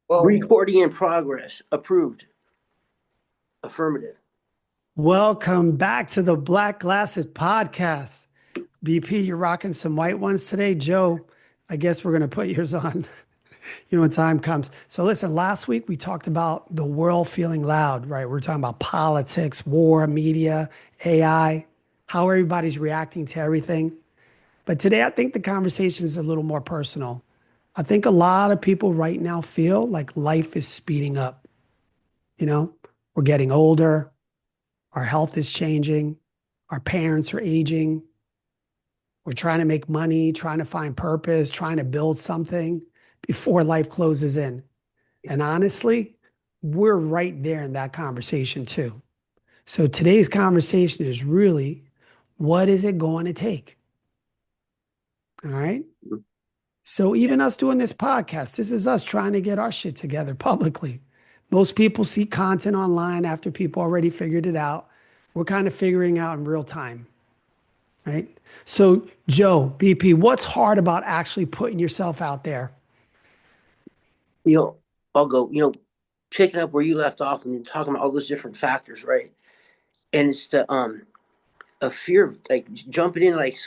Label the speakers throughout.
Speaker 1: Well,
Speaker 2: Recording in progress. Approved. Affirmative.
Speaker 3: Welcome back to the Black Glasses Podcast. BP, you're rocking some white ones today. Joe, I guess we're going to put yours on, when time comes. So listen, last week we talked about the world feeling loud, right? We're talking about politics, war, media, AI, how everybody's reacting to everything. But today I think the conversation is a little more personal. I think a lot of people right now feel like life is speeding up. We're getting older. Our health is changing. Our parents are aging. We're trying to make money, trying to find purpose, trying to build something before life closes in. And honestly, we're right there in that conversation too. So today's conversation is really, what is it going to take? All right. So even us doing this podcast, this is us trying to get our shit together publicly. Most people see content online after people already figured it out. We're kind of figuring out in real time, right? So Joe, BP, what's hard about actually putting yourself out there?
Speaker 2: You know, I'll go, picking up where you left off and talking about all those different factors, right? And it's the a fear of like jumping in like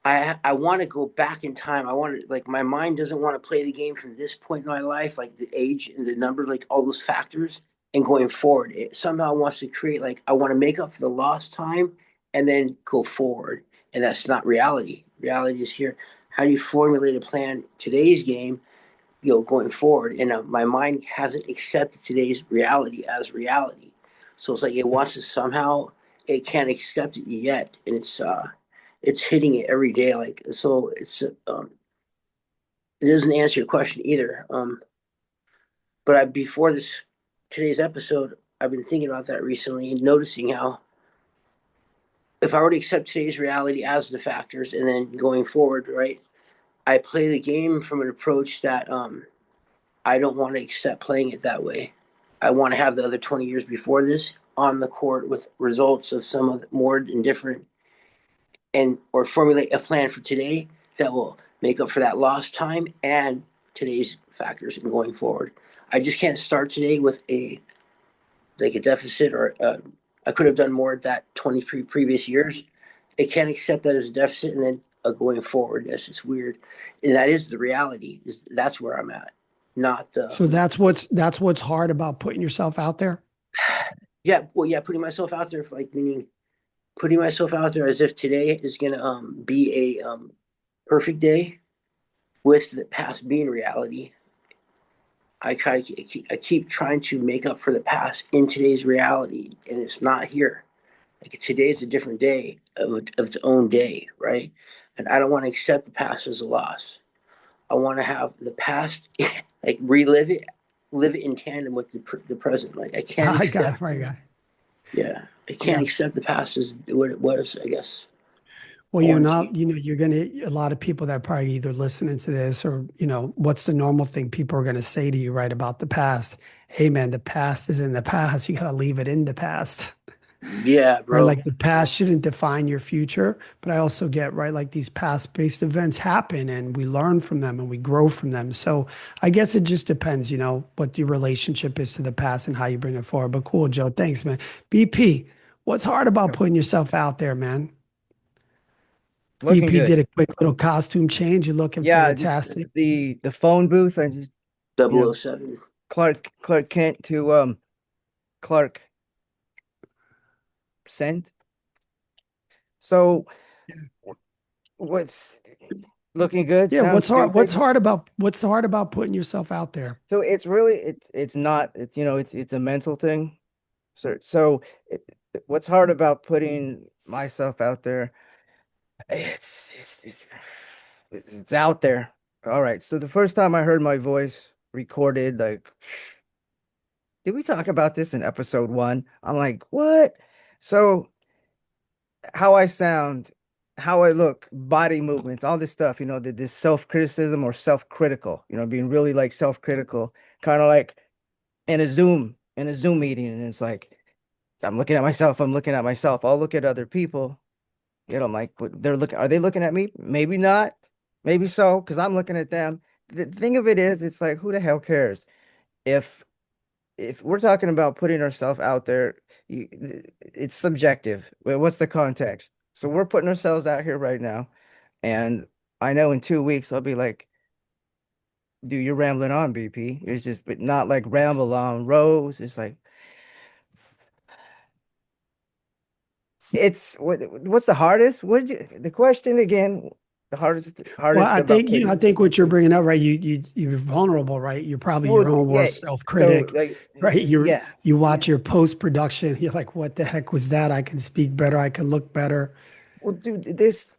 Speaker 2: I want to go back in time. I want to like my mind doesn't want to play the game from this point in my life, like the age and the number, like all those factors, and going forward. It somehow wants to create like I want to make up for the lost time and then go forward. And that's not reality. Reality is here. How do you formulate a plan today's game, going forward? And my mind hasn't accepted today's reality as reality. So it's like it wants to somehow it can't accept it yet, and it's hitting it every day. Like so, it doesn't answer your question either. But before this today's episode, I've been thinking about that recently and noticing how if I were to accept today's reality as the factors and then going forward, right, I play the game from an approach that I don't want to accept playing it that way. I want to have the other 20 years before this on the court with results of some of the more indifferent and or formulate a plan for today that will make up for that lost time and today's factors and going forward. I just can't start today with a deficit or I could have done more at that 23 previous years. It can't accept that as a deficit and then going forward. That's just weird, and that is the reality. That's where I'm at, not the
Speaker 3: So that's what's hard about putting yourself out there.
Speaker 2: yeah. Well, yeah, putting myself out there, for, like meaning putting myself out there as if today is gonna be a perfect day with the past being reality. I keep trying to make up for the past in today's reality, and it's not here. Like today's a different day of its own day, right? And I don't want to accept the past as a loss. I want to have the past, like relive it, live it in tandem with the present. Like I can't
Speaker 3: I got
Speaker 2: accept,
Speaker 3: it, right guy.
Speaker 2: yeah, I can't
Speaker 3: Yeah.
Speaker 2: accept the past as what it was. I guess
Speaker 3: Well,
Speaker 2: quarantine.
Speaker 3: you're gonna a lot of people that are probably either listening to this or, what's the normal thing people are gonna say to you, right, about the past? Hey man, the past is in the past. You gotta leave it in the past.
Speaker 2: Yeah,
Speaker 3: Right?
Speaker 2: bro.
Speaker 3: Like the past shouldn't define your future. But I also get, right, like these past-based events happen and we learn from them and we grow from them. So I guess it just depends, what your relationship is to the past and how you bring it forward. But cool, Joe. Thanks, man. BP, what's hard about putting yourself out there, man?
Speaker 1: looking
Speaker 3: BP
Speaker 1: good.
Speaker 3: did a quick little costume change. You're looking
Speaker 1: Yeah, just
Speaker 3: fantastic.
Speaker 1: the phone booth. I just you
Speaker 2: Double
Speaker 1: know
Speaker 2: O Seven.
Speaker 1: Clark Kent to Clark sent. So what's looking good?
Speaker 3: Yeah,
Speaker 1: Sounds
Speaker 3: what's hard? What's
Speaker 1: stupid.
Speaker 3: hard about what's hard about putting yourself out there?
Speaker 1: So it's really it's not it's it's a mental thing. So it, what's hard about putting myself out there? It's out there. All right. So the first time I heard my voice recorded, like, did we talk about this in episode one? I'm like, what? So how I sound, how I look, body movements, all this stuff, this self-criticism or self-critical, being really like self-critical, kind of like in a Zoom meeting, and it's like I'm looking at myself. I'll look at other people. I'm like, but are they looking at me? Maybe not. Maybe so, because I'm looking at them. the thing of it is, it's like, who the hell cares? If we're talking about putting ourselves out there, you, it's subjective. Well, what's the context? So we're putting ourselves out here right now, and I know in 2 weeks I'll be like, dude, you're rambling on, BP. It's just, but not like ramble on Rose. It's like, what's the hardest? The question again? The
Speaker 3: Well,
Speaker 1: hardest
Speaker 3: I
Speaker 1: about
Speaker 3: think, you know, I
Speaker 1: putting.
Speaker 3: think what you're bringing up, right? You're vulnerable, right? You're probably your
Speaker 1: Well,
Speaker 3: own
Speaker 1: yeah.
Speaker 3: worst
Speaker 1: So
Speaker 3: self-critic,
Speaker 1: like,
Speaker 3: right?
Speaker 1: yeah.
Speaker 3: You watch your post-production, you're like, what the heck was that? I can speak better, I can look better.
Speaker 1: Well, dude, this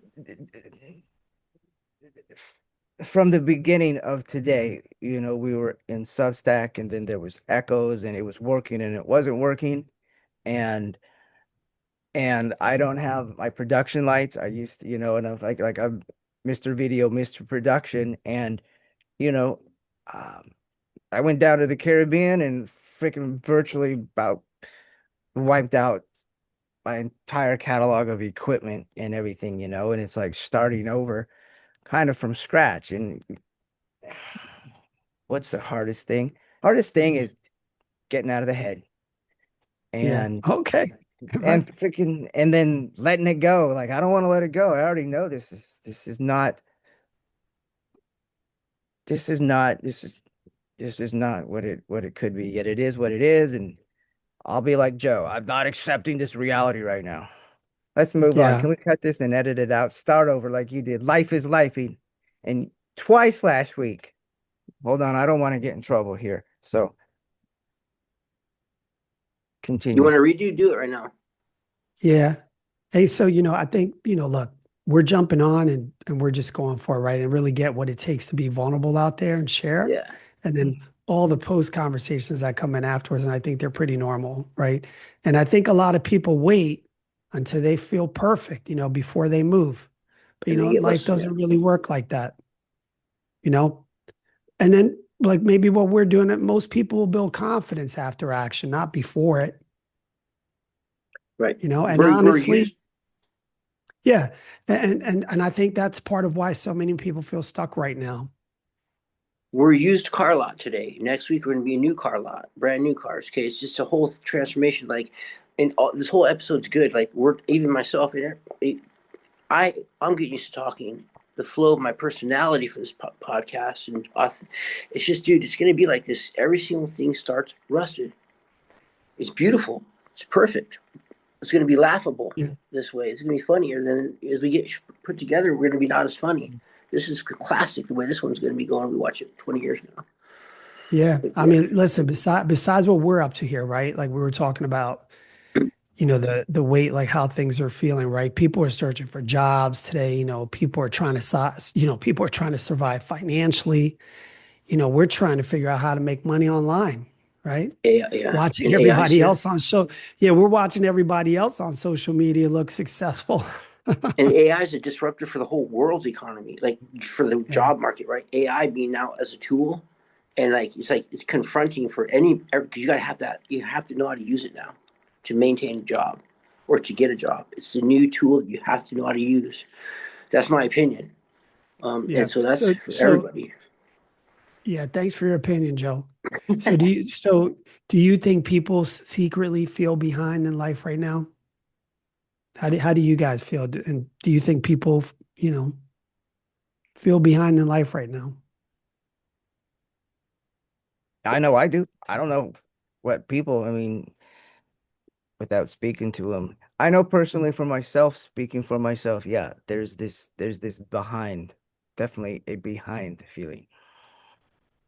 Speaker 1: from the beginning of today, we were in Substack, and then there was echoes, and it was working and it wasn't working. And I don't have my production lights. I used to, and I'm like I'm Mr. Video, Mr. Production, and you know, um, I went down to the Caribbean and freaking virtually about wiped out my entire catalog of equipment and everything, and it's like starting over kind of from scratch. And what's the hardest thing? Hardest thing is getting out of the head
Speaker 3: Yeah.
Speaker 1: and
Speaker 3: Okay. Right.
Speaker 1: freaking and then letting it go. Like I don't want to let it go. I already know this is not what it could be. Yet it is what it is, and I'll be like Joe. I'm not accepting this reality right now. Let's move on.
Speaker 3: Yeah.
Speaker 1: Can we cut this and edit it out? Start over like you did. Life is lifing, and twice last week. Hold on, I don't want to get in trouble here. So
Speaker 2: You
Speaker 1: continue.
Speaker 2: want to redo? Do it right now.
Speaker 3: Yeah. Hey, so, I think, look, we're jumping on and we're just going for it, right? And really get what it takes to be vulnerable out there and share.
Speaker 2: Yeah.
Speaker 3: And then all the post conversations that come in afterwards. And I think they're pretty normal, right? And I think a lot of people wait until they feel perfect, before they move. But,
Speaker 2: And they get
Speaker 3: life
Speaker 2: less. Yeah.
Speaker 3: doesn't really work like that, you know? And then, like, maybe what we're doing, that most people will build confidence after action, not before it,
Speaker 2: Right.
Speaker 3: and
Speaker 2: We're
Speaker 3: honestly,
Speaker 2: used.
Speaker 3: yeah. And I think that's part of why so many people feel stuck right now.
Speaker 2: We're used car lot today. Next week we're going to be a new car lot, brand new cars. Okay, it's just a whole transformation. Like, and this whole episode's good. Like, we're even myself in there. I'm getting used to talking. The flow of my personality for this podcast, and it's just, dude, it's going to be like this. Every single thing starts rusted. It's beautiful. It's perfect. It's going to be laughable
Speaker 3: Yeah.
Speaker 2: this way. It's going to be funnier than as we get put together. We're going to be not as funny. This is classic. The way this one's going to be going. We watch it 20 years now.
Speaker 3: Yeah.
Speaker 2: But
Speaker 3: I
Speaker 2: yeah,
Speaker 3: mean, listen, besides what we're up to here, right? Like we were talking about, the weight, like how things are feeling, right? People are searching for jobs today. People are trying to, people are trying to survive financially. We're trying to figure out how to make money online, right?
Speaker 2: yeah,
Speaker 3: Watching
Speaker 2: and AI's
Speaker 3: everybody
Speaker 2: here.
Speaker 3: else yeah, we're watching everybody else on social media look successful.
Speaker 2: And AI is a disruptor for the whole world's economy, like for the
Speaker 3: Yeah.
Speaker 2: job market, right? AI being now as a tool, and like it's confronting for any because you gotta have that. You have to know how to use it now to maintain a job or to get a job. It's a new tool that you have to know how to use. That's my opinion, and
Speaker 3: Yeah.
Speaker 2: so that's
Speaker 3: So,
Speaker 2: for
Speaker 3: so
Speaker 2: everybody.
Speaker 3: yeah, thanks for your opinion, Joe. So do you think people secretly feel behind in life right now? How do you guys feel? And do you think people, feel behind in life right now?
Speaker 1: I know I do. I don't know what people, I mean, without speaking to them. I know personally for myself, speaking for myself, yeah, there's this behind, definitely a behind feeling.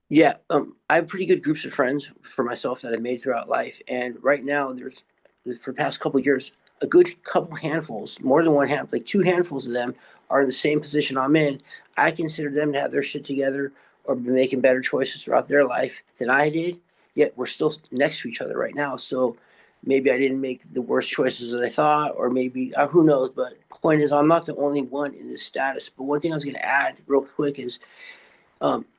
Speaker 2: Yeah, I have pretty good groups of friends for myself that I've made throughout life, and right now there's for the past couple of years a good couple handfuls, more than one hand, like two handfuls of them are in the same position I'm in. I consider them to have their shit together or be making better choices throughout their life than I did. Yet we're still next to each other right now, so maybe I didn't make the worst choices that I thought, or maybe who knows. But point is, I'm not the only one in this status. But one thing I was going to add real quick is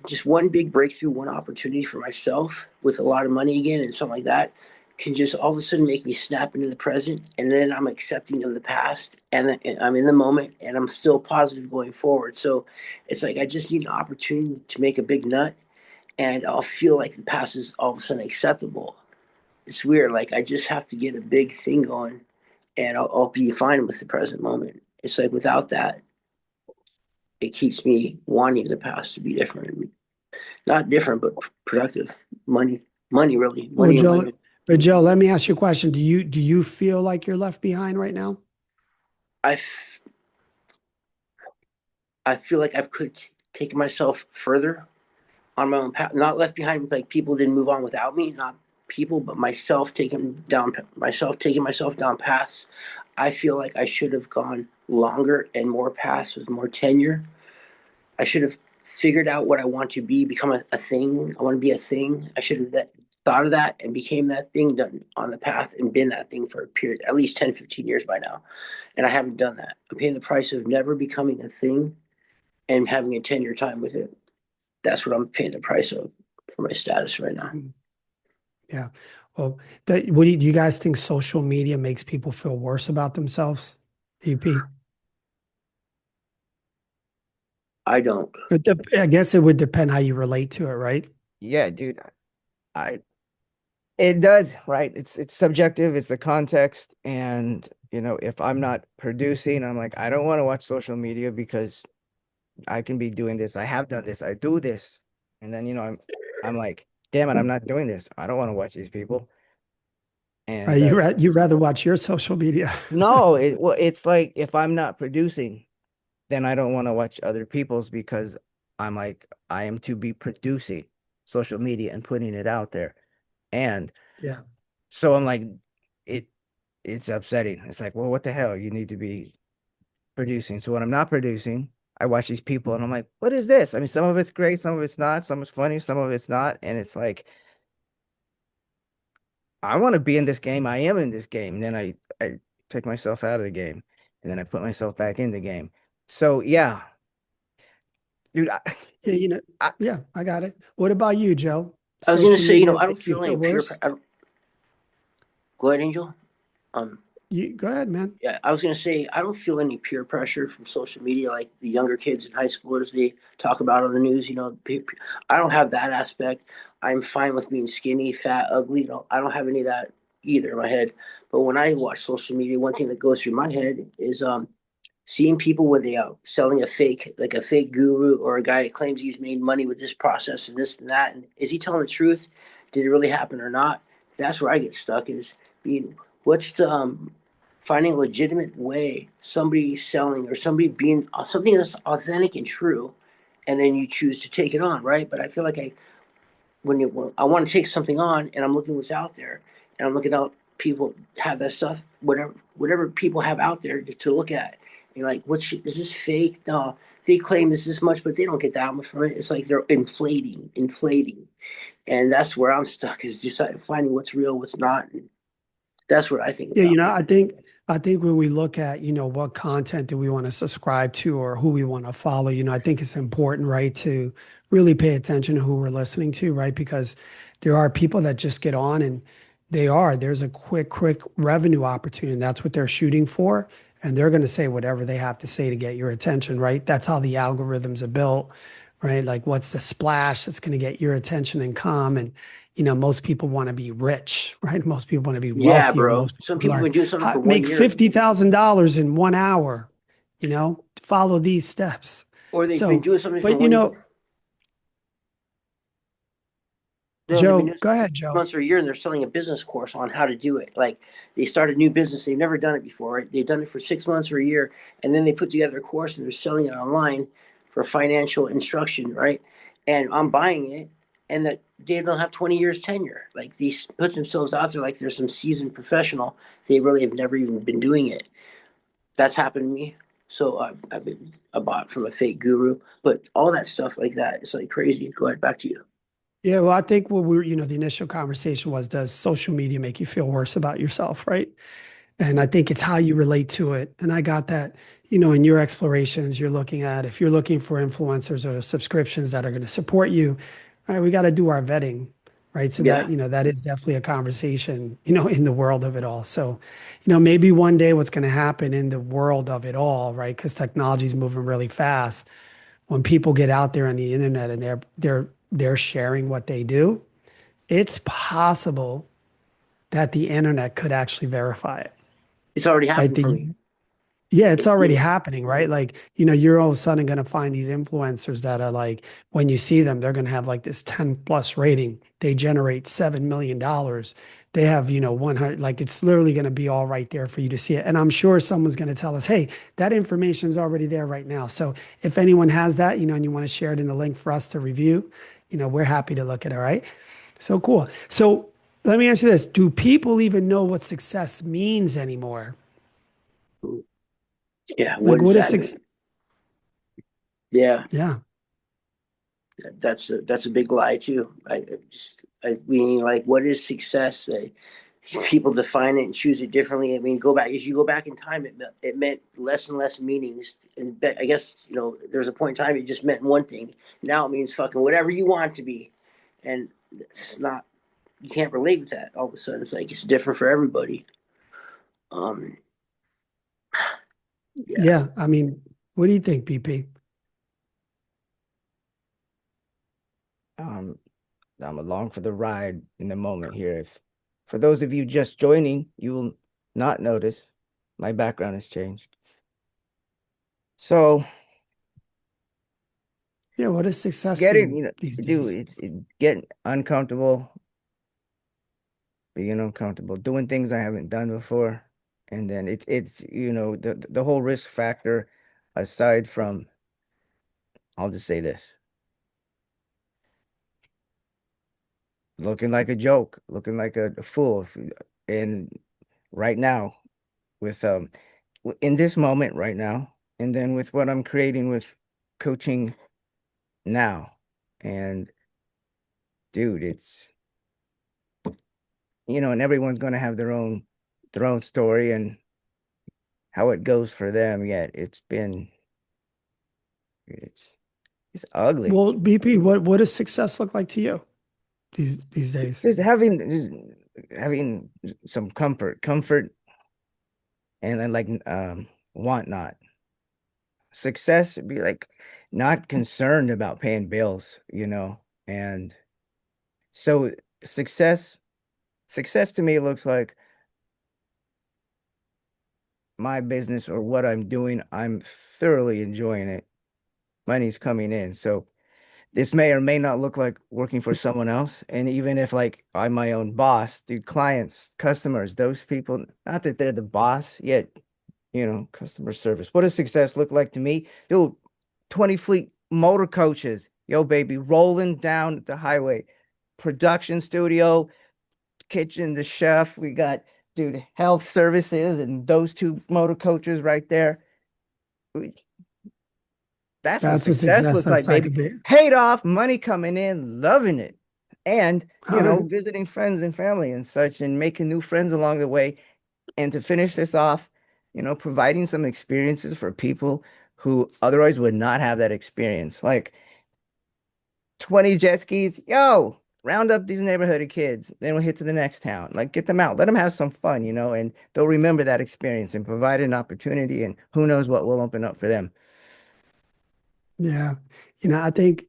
Speaker 2: just one big breakthrough, one opportunity for myself with a lot of money again and something like that. can just all of a sudden make me snap into the present, and then I'm accepting of the past, and then I'm in the moment, and I'm still positive going forward. So it's like I just need an opportunity to make a big nut, and I'll feel like the past is all of a sudden acceptable. It's weird. Like I just have to get a big thing going, and I'll be fine with the present moment. It's like without that, it keeps me wanting the past to be different, not different, but productive. Money, really,
Speaker 3: Well,
Speaker 2: money and
Speaker 3: Joe,
Speaker 2: money.
Speaker 3: but Joe, let me ask you a question. Do you feel like you're left behind right now?
Speaker 2: I, f- I feel like I could take myself further on my own path, not left behind. Like people didn't move on without me, not people, but myself taking myself down paths. I feel like I should have gone longer and more paths with more tenure. I should have figured out what I want to be, become a thing. I want to be a thing. I should have thought of that and became that thing, done on the path and been that thing for a period, at least 10, 15 years by now. And I haven't done that. I'm paying the price of never becoming a thing and having a 10-year time with it. That's what I'm paying the price of for my status right now.
Speaker 3: Yeah. Well, do you guys think social media makes people feel worse about themselves? EP?
Speaker 2: I don't.
Speaker 3: I guess it would depend how you relate to it, right?
Speaker 1: Yeah, dude. I It does, right? It's subjective, it's the context. And if I'm not producing, I'm like, I don't want to watch social media because I can be doing this. I have done this. I do this. And then, I'm like, damn it, I'm not doing this. I don't want to watch these people. And
Speaker 3: You rather watch your social media.
Speaker 1: no, it's like if I'm not producing, then I don't want to watch other people's because I'm like, I am to be producing social media and putting it out there. And
Speaker 3: Yeah.
Speaker 1: so I'm like, it it's upsetting. It's like, well, what the hell? You need to be producing. So when I'm not producing, I watch these people and I'm like, what is this? I mean, some of it's great, some of it's not, some is funny, some of it's not. And it's like, I want to be in this game. I am in this game. And then I take myself out of the game and then I put myself back in the game. So yeah, dude,
Speaker 3: Yeah,
Speaker 1: I,
Speaker 3: yeah, I got it. What about you, Joe?
Speaker 2: I was gonna
Speaker 3: Social
Speaker 2: say,
Speaker 3: media
Speaker 2: I don't
Speaker 3: make you
Speaker 2: feel
Speaker 3: feel
Speaker 2: any peer.
Speaker 3: worse?
Speaker 2: Go ahead, Angel. Um,
Speaker 3: You go ahead, man.
Speaker 2: yeah, I was gonna say I don't feel any peer pressure from social media like the younger kids in high schoolers they talk about on the news. I don't have that aspect. I'm fine with being skinny, fat, ugly. I don't have any of that either in my head. But when I watch social media, one thing that goes through my head is seeing people when they out selling like a fake guru or a guy that claims he's made money with this process and this and that. And is he telling the truth? Did it really happen or not? That's where I get stuck is being what's the finding a legitimate way somebody selling or somebody being something that's authentic and true, and then you choose to take it on, right? But I feel like when I want to take something on and I'm looking what's out there and I'm looking out people have that stuff, whatever people have out there to look at. You're like, is this fake? No, they claim it's this much, but they don't get that much from it. It's like they're inflating, and that's where I'm stuck is just like finding what's real, what's not. And that's what I think
Speaker 3: Yeah,
Speaker 2: about.
Speaker 3: I think when we look at, what content do we want to subscribe to or who we want to follow, I think it's important, right, to really pay attention to who we're listening to, right? Because there are people that just get on and there's a quick revenue opportunity, and that's what they're shooting for. And they're going to say whatever they have to say to get your attention, right? That's how the algorithms are built, right? Like what's the splash that's going to get your attention and come and most people want to be rich, right? Most people want to be
Speaker 2: Yeah,
Speaker 3: wealthy, or
Speaker 2: bro.
Speaker 3: most
Speaker 2: Some
Speaker 3: people
Speaker 2: people have
Speaker 3: are
Speaker 2: been doing something for one
Speaker 3: make
Speaker 2: year,
Speaker 3: $50,000 in 1 hour, follow these steps.
Speaker 2: or they've been
Speaker 3: So,
Speaker 2: doing something for
Speaker 3: but
Speaker 2: one. No, they've been
Speaker 3: Joe,
Speaker 2: doing
Speaker 3: go
Speaker 2: something
Speaker 3: ahead,
Speaker 2: for
Speaker 3: Joe.
Speaker 2: months or a year, and they're selling a business course on how to do it. Like they start a new business, they've never done it before, right? They've done it for 6 months or a year, and then they put together a course and they're selling it online for financial instruction, right? And I'm buying it, and that they don't have 20 years tenure. Like these put themselves out there like they're some seasoned professional. They really have never even been doing it. That's happened to me. So I've been a bought from a fake guru, but all that stuff like that, it's like crazy. Go ahead, back to you.
Speaker 3: Yeah, well, I think what the initial conversation was, does social media make you feel worse about yourself, right? And I think it's how you relate to it. And I got that, in your explorations, if you're looking for influencers or subscriptions that are going to support you, right, we got to do our vetting, right? So
Speaker 2: Yeah.
Speaker 3: that, that is definitely a conversation, in the world of it all. So, maybe one day what's going to happen in the world of it all, right? Because technology is moving really fast. When people get out there on the internet and they're sharing what they do, it's possible that the internet could actually verify it,
Speaker 2: It's already
Speaker 3: right?
Speaker 2: happened for me.
Speaker 3: Yeah, it's
Speaker 2: It
Speaker 3: already
Speaker 2: did.
Speaker 3: happening, right? Like, you're all of a sudden going to find these influencers that are like, when you see them, they're going to have like this 10 plus rating. They generate $7 million. They have, 100, like it's literally going to be all right there for you to see it. And I'm sure someone's going to tell us, hey, that information is already there right now. So if anyone has that, and you want to share it in the link for us to review, we're happy to look at it. All right. So cool. So let me ask you this. Do people even know what success means anymore?
Speaker 2: Yeah. What
Speaker 3: Like,
Speaker 2: does
Speaker 3: what is
Speaker 2: that
Speaker 3: success?
Speaker 2: mean? Yeah.
Speaker 3: Yeah.
Speaker 2: That's a big lie too. I mean, like, what is success? People define it and choose it differently. I mean, as you go back in time, it meant less and less meanings. And I guess there was a point in time it just meant one thing. Now it means fucking whatever you want it to be, and it's not. You can't relate with that. All of a sudden, it's like it's different for everybody. Um, yeah,
Speaker 3: Yeah. I mean, what do you think, BP?
Speaker 1: Um, I'm along for the ride in the moment here. If for those of you just joining, you will not notice my background has changed. So
Speaker 3: Yeah. What does success
Speaker 1: getting,
Speaker 3: mean these
Speaker 1: dude,
Speaker 3: days?
Speaker 1: it's getting uncomfortable, being uncomfortable, doing things I haven't done before. And then it's the whole risk factor aside from, I'll just say this, looking like a joke, looking like a fool. And right now with in this moment right now, and then with what I'm creating with coaching now. And dude, it's and everyone's gonna have their own story and how it goes for them. Yet it's it's ugly.
Speaker 3: Well, BP, what does success look like to you these days?
Speaker 1: Just having some comfort and then like want not. Success would be like not concerned about paying bills. And so success to me looks like my business or what I'm doing, I'm thoroughly enjoying it. Money's coming in. So this may or may not look like working for someone else. And even if like I'm my own boss, dude, clients, customers, those people, not that they're the boss yet, customer service. What does success look like to me? Dude, 20 fleet motor coaches. Yo, baby, rolling down the highway. Production studio, kitchen, the chef. We got, dude, health services and those two motor coaches right there. We- That's what
Speaker 3: That's what
Speaker 1: success
Speaker 3: success
Speaker 1: looks like,
Speaker 3: looks like a
Speaker 1: baby.
Speaker 3: bit.
Speaker 1: Paid off, money coming in, loving it. And,
Speaker 3: All right.
Speaker 1: visiting friends and family and such and making new friends along the way. And to finish this off, providing some experiences for people who otherwise would not have that experience. Like 20 jet skis, yo, round up these neighborhood kids. Then we'll hit to the next town. Like get them out, let them have some fun, and they'll remember that experience and provide an opportunity. And who knows what will open up for them.
Speaker 3: Yeah. I think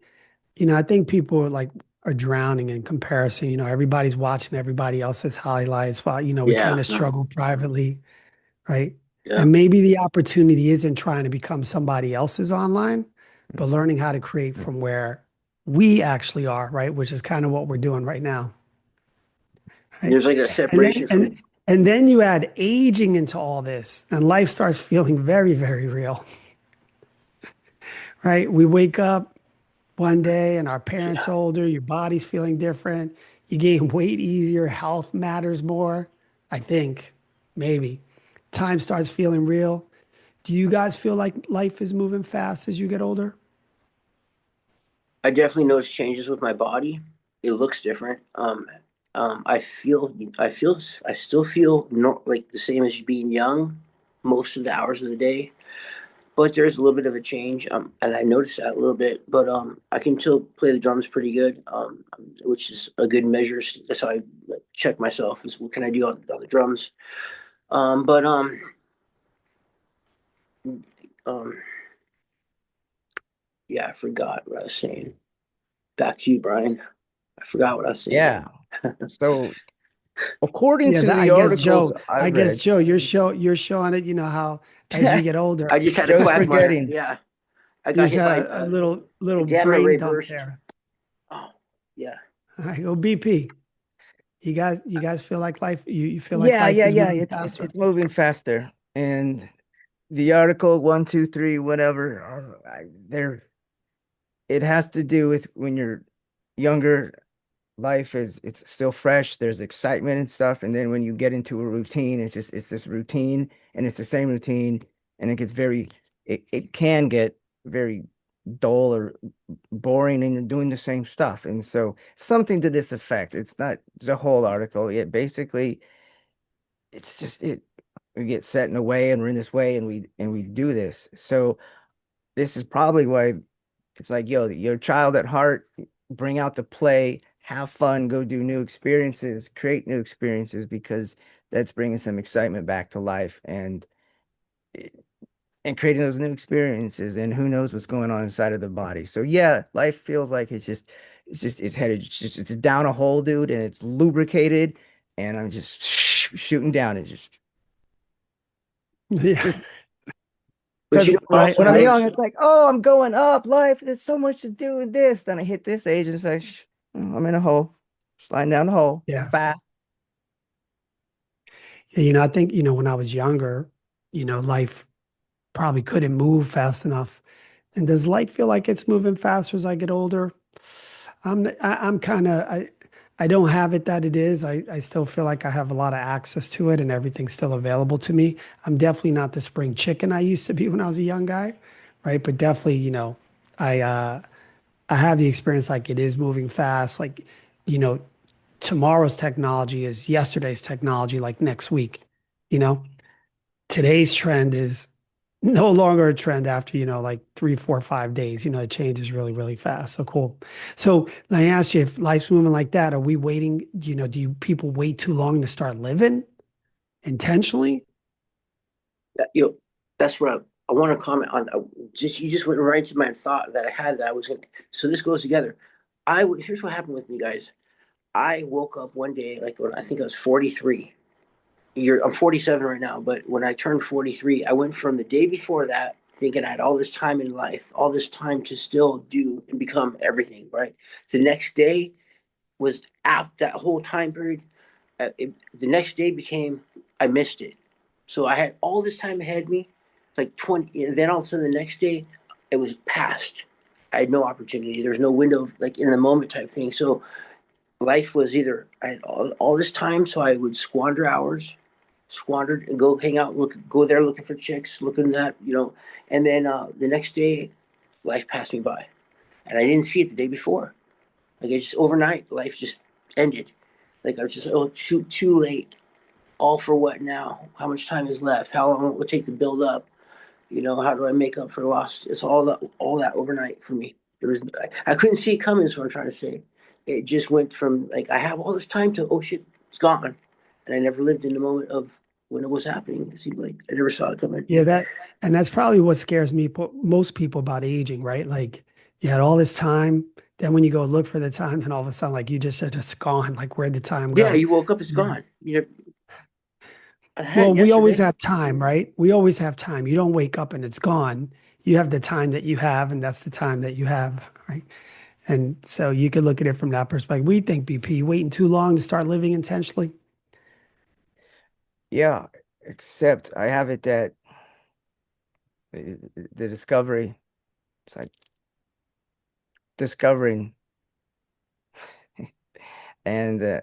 Speaker 3: people are drowning in comparison. Everybody's watching everybody else's highlights while, we kind
Speaker 2: yeah,
Speaker 3: of
Speaker 2: no,
Speaker 3: struggle privately, right?
Speaker 2: yeah,
Speaker 3: And maybe the opportunity isn't trying to become somebody else's online, but
Speaker 1: Mhm.
Speaker 3: learning how to create from where we actually are, right? Which is kind of what we're doing right now, right?
Speaker 2: there's like a
Speaker 3: And then
Speaker 2: separation
Speaker 3: and
Speaker 2: from.
Speaker 3: and then you add aging into all this, and life starts feeling very, very real, right? We wake up one day and our parents
Speaker 2: Yeah,
Speaker 3: are older, your body's feeling different, you gain weight easier, health matters more. I think, maybe. Time starts feeling real. Do you guys feel like life is moving fast as you get older?
Speaker 2: I definitely notice changes with my body. It looks different. I still feel like the same as being young most of the hours of the day. but there's a little bit of a change. And I noticed that a little bit, but I can still play the drums pretty good. Which is a good measure. That's how I like, check myself is what can I do on the drums. But um, yeah, I forgot what I was saying. Back to you, Brian. I forgot what I was saying.
Speaker 1: Yeah. So according
Speaker 3: Yeah,
Speaker 1: to
Speaker 3: that, I
Speaker 1: the
Speaker 3: guess
Speaker 1: articles
Speaker 3: Joe,
Speaker 1: I
Speaker 3: I guess
Speaker 1: read,
Speaker 3: Joe, you're showing it, you know, how as you get older,
Speaker 2: I just had a
Speaker 1: Joe's
Speaker 2: quagmire.
Speaker 1: forgetting.
Speaker 2: Yeah, I
Speaker 3: you
Speaker 2: got
Speaker 3: just
Speaker 2: hit
Speaker 3: had
Speaker 2: by
Speaker 3: a
Speaker 2: a
Speaker 3: little
Speaker 2: gamma
Speaker 3: brain
Speaker 2: ray
Speaker 3: dump
Speaker 2: burst.
Speaker 3: there.
Speaker 2: Oh, yeah.
Speaker 3: I go BP. You guys feel like you feel like
Speaker 1: Yeah,
Speaker 3: life is moving
Speaker 1: it's
Speaker 3: faster.
Speaker 1: moving faster. And the article 1, 2, 3, whatever, it has to do with when you're younger, life is it's still fresh, there's excitement and stuff, and then when you get into a routine, it's this routine and it's the same routine, and it gets very it can get very dull or boring, and you're doing the same stuff. And so something to this effect. It's not the whole article. It basically it's just it we get set in a way and we're in this way and we do this. So this is probably why it's like, yo, you're a child at heart, bring out the play, have fun, go do new experiences, create new experiences, because that's bringing some excitement back to life and creating those new experiences. And who knows what's going on inside of the body. So yeah, life feels like it's headed, it's down a hole, dude, and it's lubricated, and I'm just shooting down and just
Speaker 3: Yeah.
Speaker 2: But
Speaker 1: because
Speaker 2: you know what also
Speaker 1: when I'm young,
Speaker 2: helps?
Speaker 1: it's like, oh, I'm going up. Life, there's so much to do with this. Then I hit this age, and it's like, I'm in a hole, sliding down the hole,
Speaker 3: Yeah.
Speaker 1: fast.
Speaker 3: You know, I think, when I was younger, life probably couldn't move fast enough. And does life feel like it's moving faster as I get older? I'm kind of I don't have it that it is. I still feel like I have a lot of access to it and everything's still available to me. I'm definitely not the spring chicken I used to be when I was a young guy, right? But definitely, I I have the experience like it is moving fast. Like, you know, tomorrow's technology is yesterday's technology, like next week. You know, today's trend is no longer a trend after, like 3, 4, 5 days. It changes really, really fast. So cool. So let me ask you, if life's moving like that, are we waiting? Do you people wait too long to start living intentionally?
Speaker 2: You know, that's what I want to comment on. Just you just went right to my thought that I had that I was going. So this goes together. Here's what happened with me, guys. I woke up one day, like when I think I was 43. I'm 47 right now, but when I turned 43, I went from the day before that thinking I had all this time in life, all this time to still do and become everything, right? The next day was after that whole time period. The next day became I missed it. So I had all this time ahead of me, like 20, and then all of a sudden the next day it was past. I had no opportunity. There was no window, like in the moment type thing. So life was either I had all this time, so I would squander hours, squandered and go hang out, go there looking for chicks, looking at, and then the next day, life passed me by, and I didn't see it the day before. Like it just overnight, life just ended. Like I was just too late. All for what now? How much time is left? How long will it take to build up? How do I make up for lost? It's all that overnight for me. There was I couldn't see it coming. Is what I'm trying to say. It just went from like I have all this time to oh shit, it's gone, and I never lived in the moment of when it was happening. It seemed like I never saw it coming.
Speaker 3: Yeah, and that's probably what scares most people about aging, right? Like you had all this time, then when you go look for the time, then all of a sudden, like you just said, it's gone. Like where'd the time
Speaker 2: Yeah,
Speaker 3: go?
Speaker 2: you woke up, it's
Speaker 3: Yeah.
Speaker 2: gone. I had
Speaker 3: Well,
Speaker 2: it
Speaker 3: we always
Speaker 2: yesterday.
Speaker 3: have time, right? We always have time. You don't wake up and it's gone. You have the time that you have, and that's the time that you have, right? And so you could look at it from that perspective. We think BP waiting too long to start living intentionally.
Speaker 1: Yeah, except I have it that the discovery, it's like discovering, and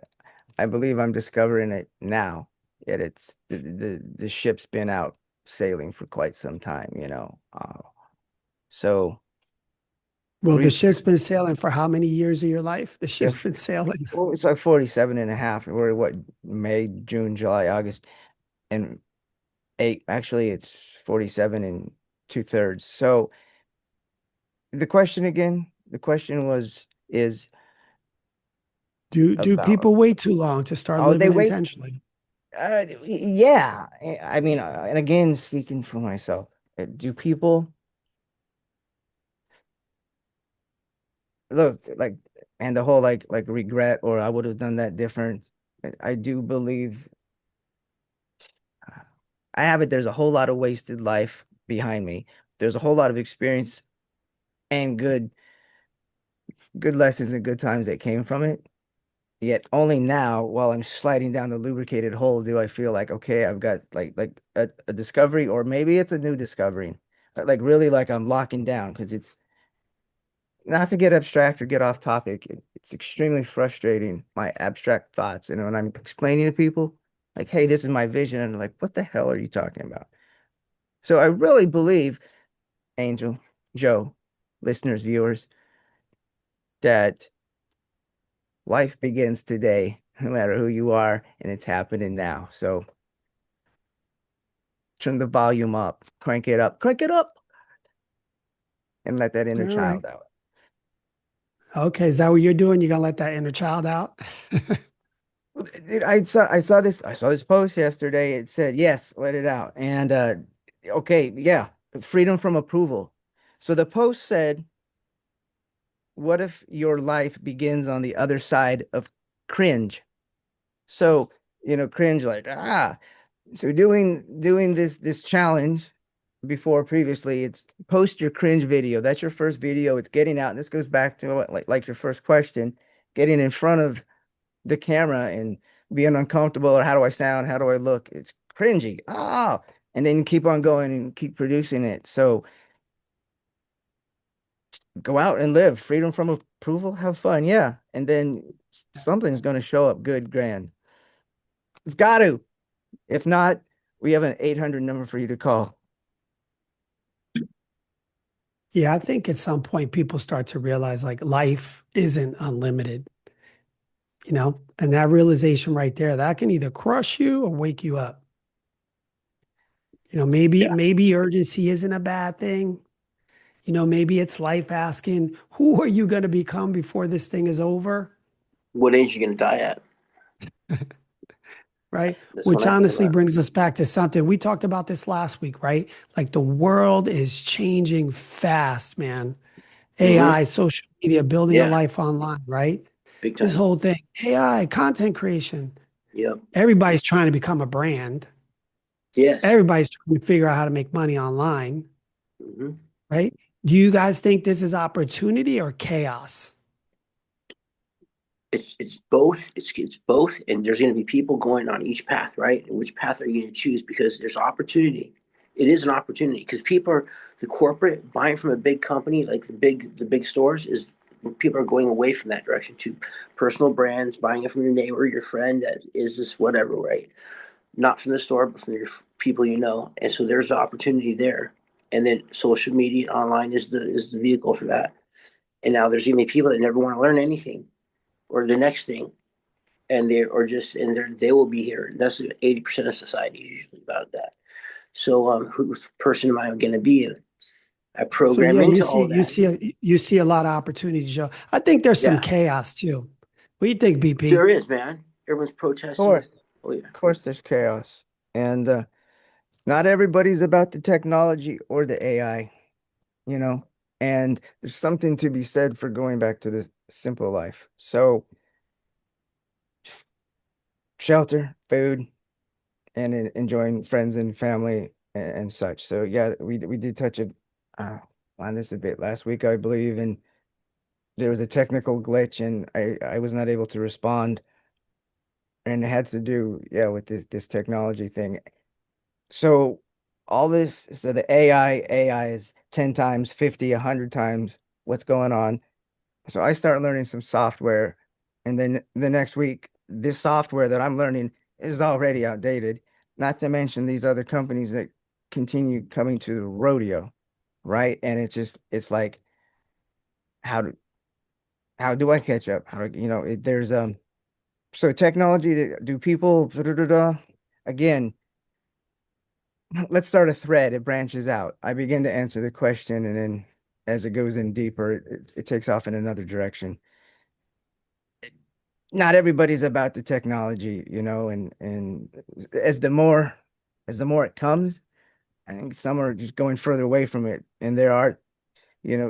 Speaker 1: I believe I'm discovering it now. Yet it's the ship's been out sailing for quite some time. So
Speaker 3: Well, the
Speaker 1: re
Speaker 3: ship's been sailing for how many years of your life? The
Speaker 1: yeah,
Speaker 3: ship's been sailing.
Speaker 1: well, it's like 47 and a half. We're what, May, June, July, August, and eight. Actually, it's 47 and 2/3. So the question again, the question is
Speaker 3: Do
Speaker 1: about,
Speaker 3: people wait too long to start
Speaker 1: oh, they
Speaker 3: living
Speaker 1: wait.
Speaker 3: intentionally?
Speaker 1: Yeah. I mean, and again, speaking for myself, do people look like, and the whole like regret, or I would have done that different. I do believe I have it. There's a whole lot of wasted life behind me. There's a whole lot of experience and good lessons and good times that came from it. Yet only now, while I'm sliding down the lubricated hole, do I feel like, okay, I've got like a discovery, or maybe it's a new discovery. Like really like I'm locking down, because it's not to get abstract or get off topic. It's extremely frustrating, my abstract thoughts. And when I'm explaining to people, like, hey, this is my vision, and they're like, what the hell are you talking about? So I really believe, Angel, Joe, listeners, viewers, that life begins today, no matter who you are, and it's happening now. So turn the volume up, crank it up, and let that inner
Speaker 3: All right.
Speaker 1: child out.
Speaker 3: Okay, is that what you're doing? You're gonna let that inner child out?
Speaker 1: Dude, I saw this post yesterday. It said, yes, let it out. And okay, yeah, freedom from approval. So the post said, what if your life begins on the other side of cringe? So, cringe like, so doing this challenge before previously, it's post your cringe video. That's your first video. It's getting out. And this goes back to what, like your first question, getting in front of the camera and being uncomfortable, or how do I sound? How do I look? It's cringy. And then keep on going and keep producing it. So go out and live. Freedom from approval. Have fun. Yeah. And then something's going to show up good, grand. It's got to. If not, we have an 800 number for you to call.
Speaker 3: Yeah, I think at some point people start to realize like life isn't unlimited, and that realization right there, that can either crush you or wake you up. Maybe
Speaker 2: Yeah.
Speaker 3: maybe urgency isn't a bad thing. Maybe it's life asking, who are you going to become before this thing is over?
Speaker 2: What age are you gonna die at?
Speaker 3: Right?
Speaker 2: That's what
Speaker 3: Which
Speaker 2: I think
Speaker 3: honestly
Speaker 2: about.
Speaker 3: brings us back to something we talked about this last week, right? Like the world is changing fast, man.
Speaker 2: Hmm.
Speaker 3: AI, social media, building a
Speaker 2: Yeah,
Speaker 3: life online, right?
Speaker 2: big
Speaker 3: This
Speaker 2: time.
Speaker 3: whole thing, AI, content creation.
Speaker 2: Yep.
Speaker 3: Everybody's trying to become a brand.
Speaker 2: Yes.
Speaker 3: Everybody's trying to figure out how to make money online,
Speaker 2: Hmm.
Speaker 3: right? Do you guys think this is opportunity or chaos?
Speaker 2: It's both. It's both, and there's going to be people going on each path, right? And which path are you going to choose? Because there's opportunity. It is an opportunity because people are the corporate buying from a big company like the big stores is people are going away from that direction to personal brands, buying it from your neighbor, your friend, that is this whatever, right? Not from the store, but from your people you know. And so there's the opportunity there. And then social media online is the vehicle for that. And now there's going to be people that never want to learn anything or the next thing, and they are just and they will be here. That's 80% of society usually about that. So whose person am I going to be? I
Speaker 3: So
Speaker 2: program
Speaker 3: yeah, you
Speaker 2: into
Speaker 3: see,
Speaker 2: all
Speaker 3: you
Speaker 2: that.
Speaker 3: see, you see a lot of opportunity, Joe. I think there's some
Speaker 2: Yeah,
Speaker 3: chaos too. What do you think, BP?
Speaker 2: there is, man. Everyone's
Speaker 1: Of course,
Speaker 2: protesting. Oh yeah.
Speaker 1: of course, there's chaos. And not everybody's about the technology or the AI, you know, and there's something to be said for going back to the simple life. So, shelter, food, and enjoying friends and family and such. So, yeah, we did touch uh, on this a bit last week, I believe, and there was a technical glitch, and I was not able to respond, and it had to do, yeah, with this technology thing. So all this, so the AI is 10 times, 50, 100 times what's going on. So I start learning some software, and then the next week, this software that I'm learning is already outdated, not to mention these other companies that continue coming to the rodeo, right? And it's like, how do how do I catch up? How do, there's so technology, do people, again, let's start a thread. It branches out. I begin to answer the question, and then as it goes in deeper, it takes off in another direction. Not everybody's about the technology, and as the more it comes, I think some are just going further away from it. And there are,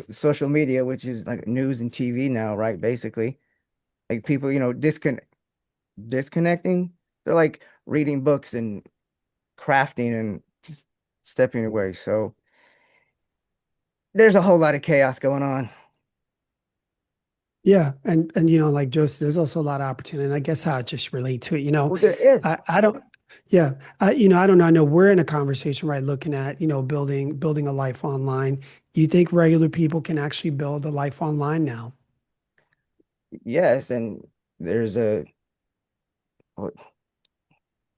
Speaker 1: social media, which is like news and TV now, right? Basically, like people, disconnecting. They're like reading books and crafting and just stepping away. So there's a whole lot of chaos going on.
Speaker 3: Yeah, and like Joseph, there's also a lot of opportunity, and I guess how I just relate to it.
Speaker 1: Well, there is.
Speaker 3: I don't. Yeah, I don't know. I know we're in a conversation, right? Looking at building a life online. You think regular people can actually build a life online now?
Speaker 1: Yes, and there's well,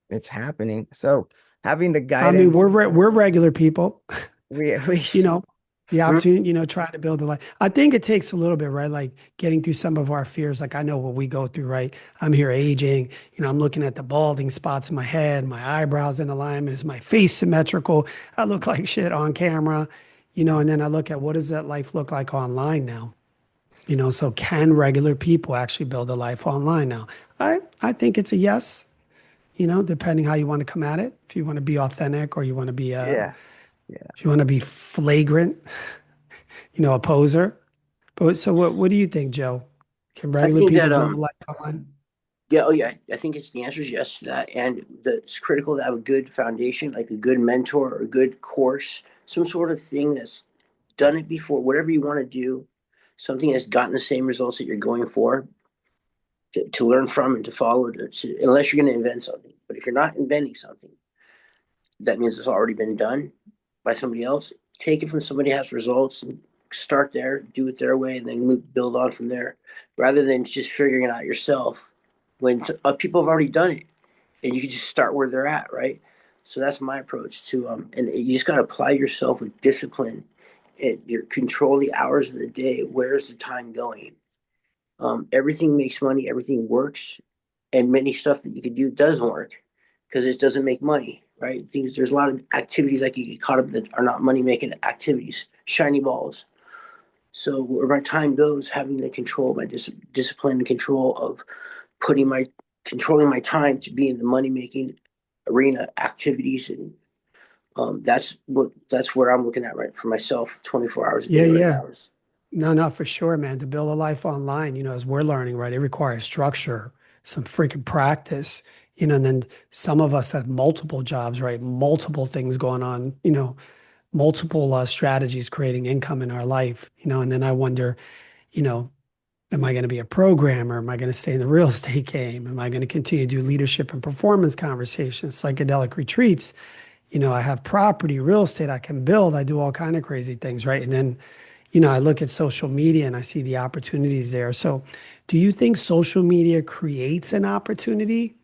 Speaker 1: it's happening. So having the
Speaker 3: I mean,
Speaker 1: guidance,
Speaker 3: we're regular people.
Speaker 1: we
Speaker 3: you know, the
Speaker 2: Mhm.
Speaker 3: opportunity, trying to build a life. I think it takes a little bit, right? Like getting through some of our fears. Like I know what we go through, right? I'm here aging, I'm looking at the balding spots in my head, my eyebrows in alignment. Is my face symmetrical? I look like shit on camera, and then I look at what does that life look like online now? So can regular people actually build a life online now? I think it's a yes, depending how you want to come at it. If you want to be authentic or you want to be
Speaker 1: yeah, yeah.
Speaker 3: if you want to be flagrant, a poser. But so what do you think, Joe? Can
Speaker 2: I
Speaker 3: regular
Speaker 2: think
Speaker 3: people
Speaker 2: that
Speaker 3: build a life online?
Speaker 2: yeah, oh yeah, I think the answer is yes to that, and it's critical to have a good foundation, like a good mentor or a good course, some sort of thing that's done it before, whatever you want to do, something that's gotten the same results that you're going for to learn from and to follow, unless you're going to invent something. But if you're not inventing something, that means it's already been done by somebody else. Take it from somebody who has results and start there, do it their way, and then build on from there, rather than just figuring it out yourself when people have already done it, and you can just start where they're at, right? So that's my approach to and you just got to apply yourself with discipline. And you control the hours of the day. Where's the time going? Everything makes money. Everything works, and many stuff that you could do doesn't work because it doesn't make money, right? There's a lot of activities like you get caught up that are not money making activities, shiny balls. So where my time goes, having the control, my discipline and control of putting my controlling my time to be in the money making arena activities, and that's where I'm looking at right for myself, 24 hours a
Speaker 3: Yeah,
Speaker 2: day right
Speaker 3: yeah.
Speaker 2: now.
Speaker 3: No, for sure, man. To build a life online, as we're learning, right? It requires structure, some freaking practice, and then some of us have multiple jobs, right? Multiple things going on, multiple strategies creating income in our life, and then I wonder, you know, am I going to be a programmer? Am I going to stay in the real estate game? Am I going to continue to do leadership and performance conversations, psychedelic retreats? I have property, real estate I can build. I do all kind of crazy things, right? And then, I look at social media and I see the opportunities there. So, do you think social media creates an opportunity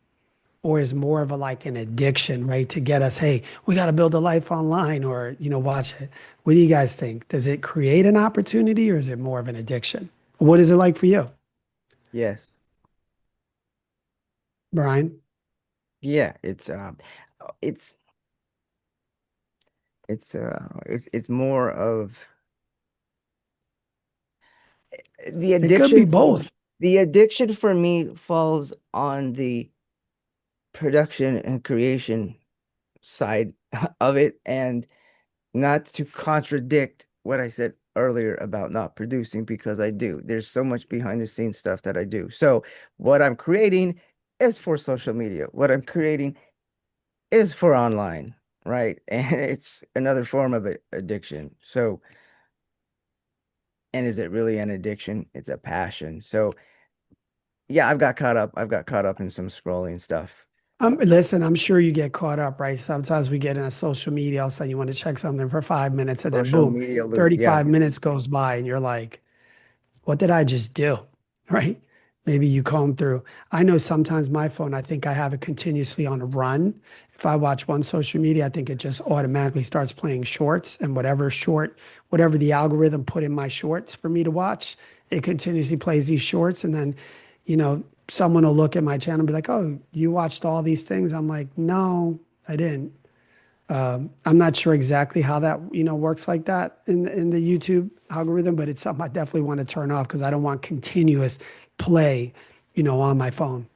Speaker 3: or is more of a like an addiction, right? To get us, hey, we got to build a life online or, watch it. What do you guys think? Does it create an opportunity or is it more of an addiction? What is it like for you,
Speaker 1: Yes.
Speaker 3: Brian?
Speaker 1: Yeah, it's it's more of the
Speaker 3: It could be
Speaker 1: addiction.
Speaker 3: both.
Speaker 1: The addiction for me falls on the production and creation side of it, and not to contradict what I said earlier about not producing, because I do. There's so much behind the scenes stuff that I do. So what I'm creating is for social media. What I'm creating is for online, right? And it's another form of addiction. So, and is it really an addiction? It's a passion. So, yeah, I've got caught up. I've got caught up in some scrolling stuff.
Speaker 3: Listen, I'm sure you get caught up, right? Sometimes we get in a social media, all of a sudden you want to check something for 5 minutes, and then
Speaker 1: Social
Speaker 3: boom,
Speaker 1: media loop. Yeah.
Speaker 3: 35 minutes goes by, and you're like, what did I just do? Right? Maybe you comb through. I know sometimes my phone, I think I have it continuously on a run. If I watch one social media, I think it just automatically starts playing shorts, and whatever the algorithm put in my shorts for me to watch, it continuously plays these shorts. And then, someone will look at my channel and be like, oh, you watched all these things? I'm like, no, I didn't. I'm not sure exactly how that, works like that in the YouTube algorithm, but it's something I definitely want to turn off because I don't want continuous play, on my phone.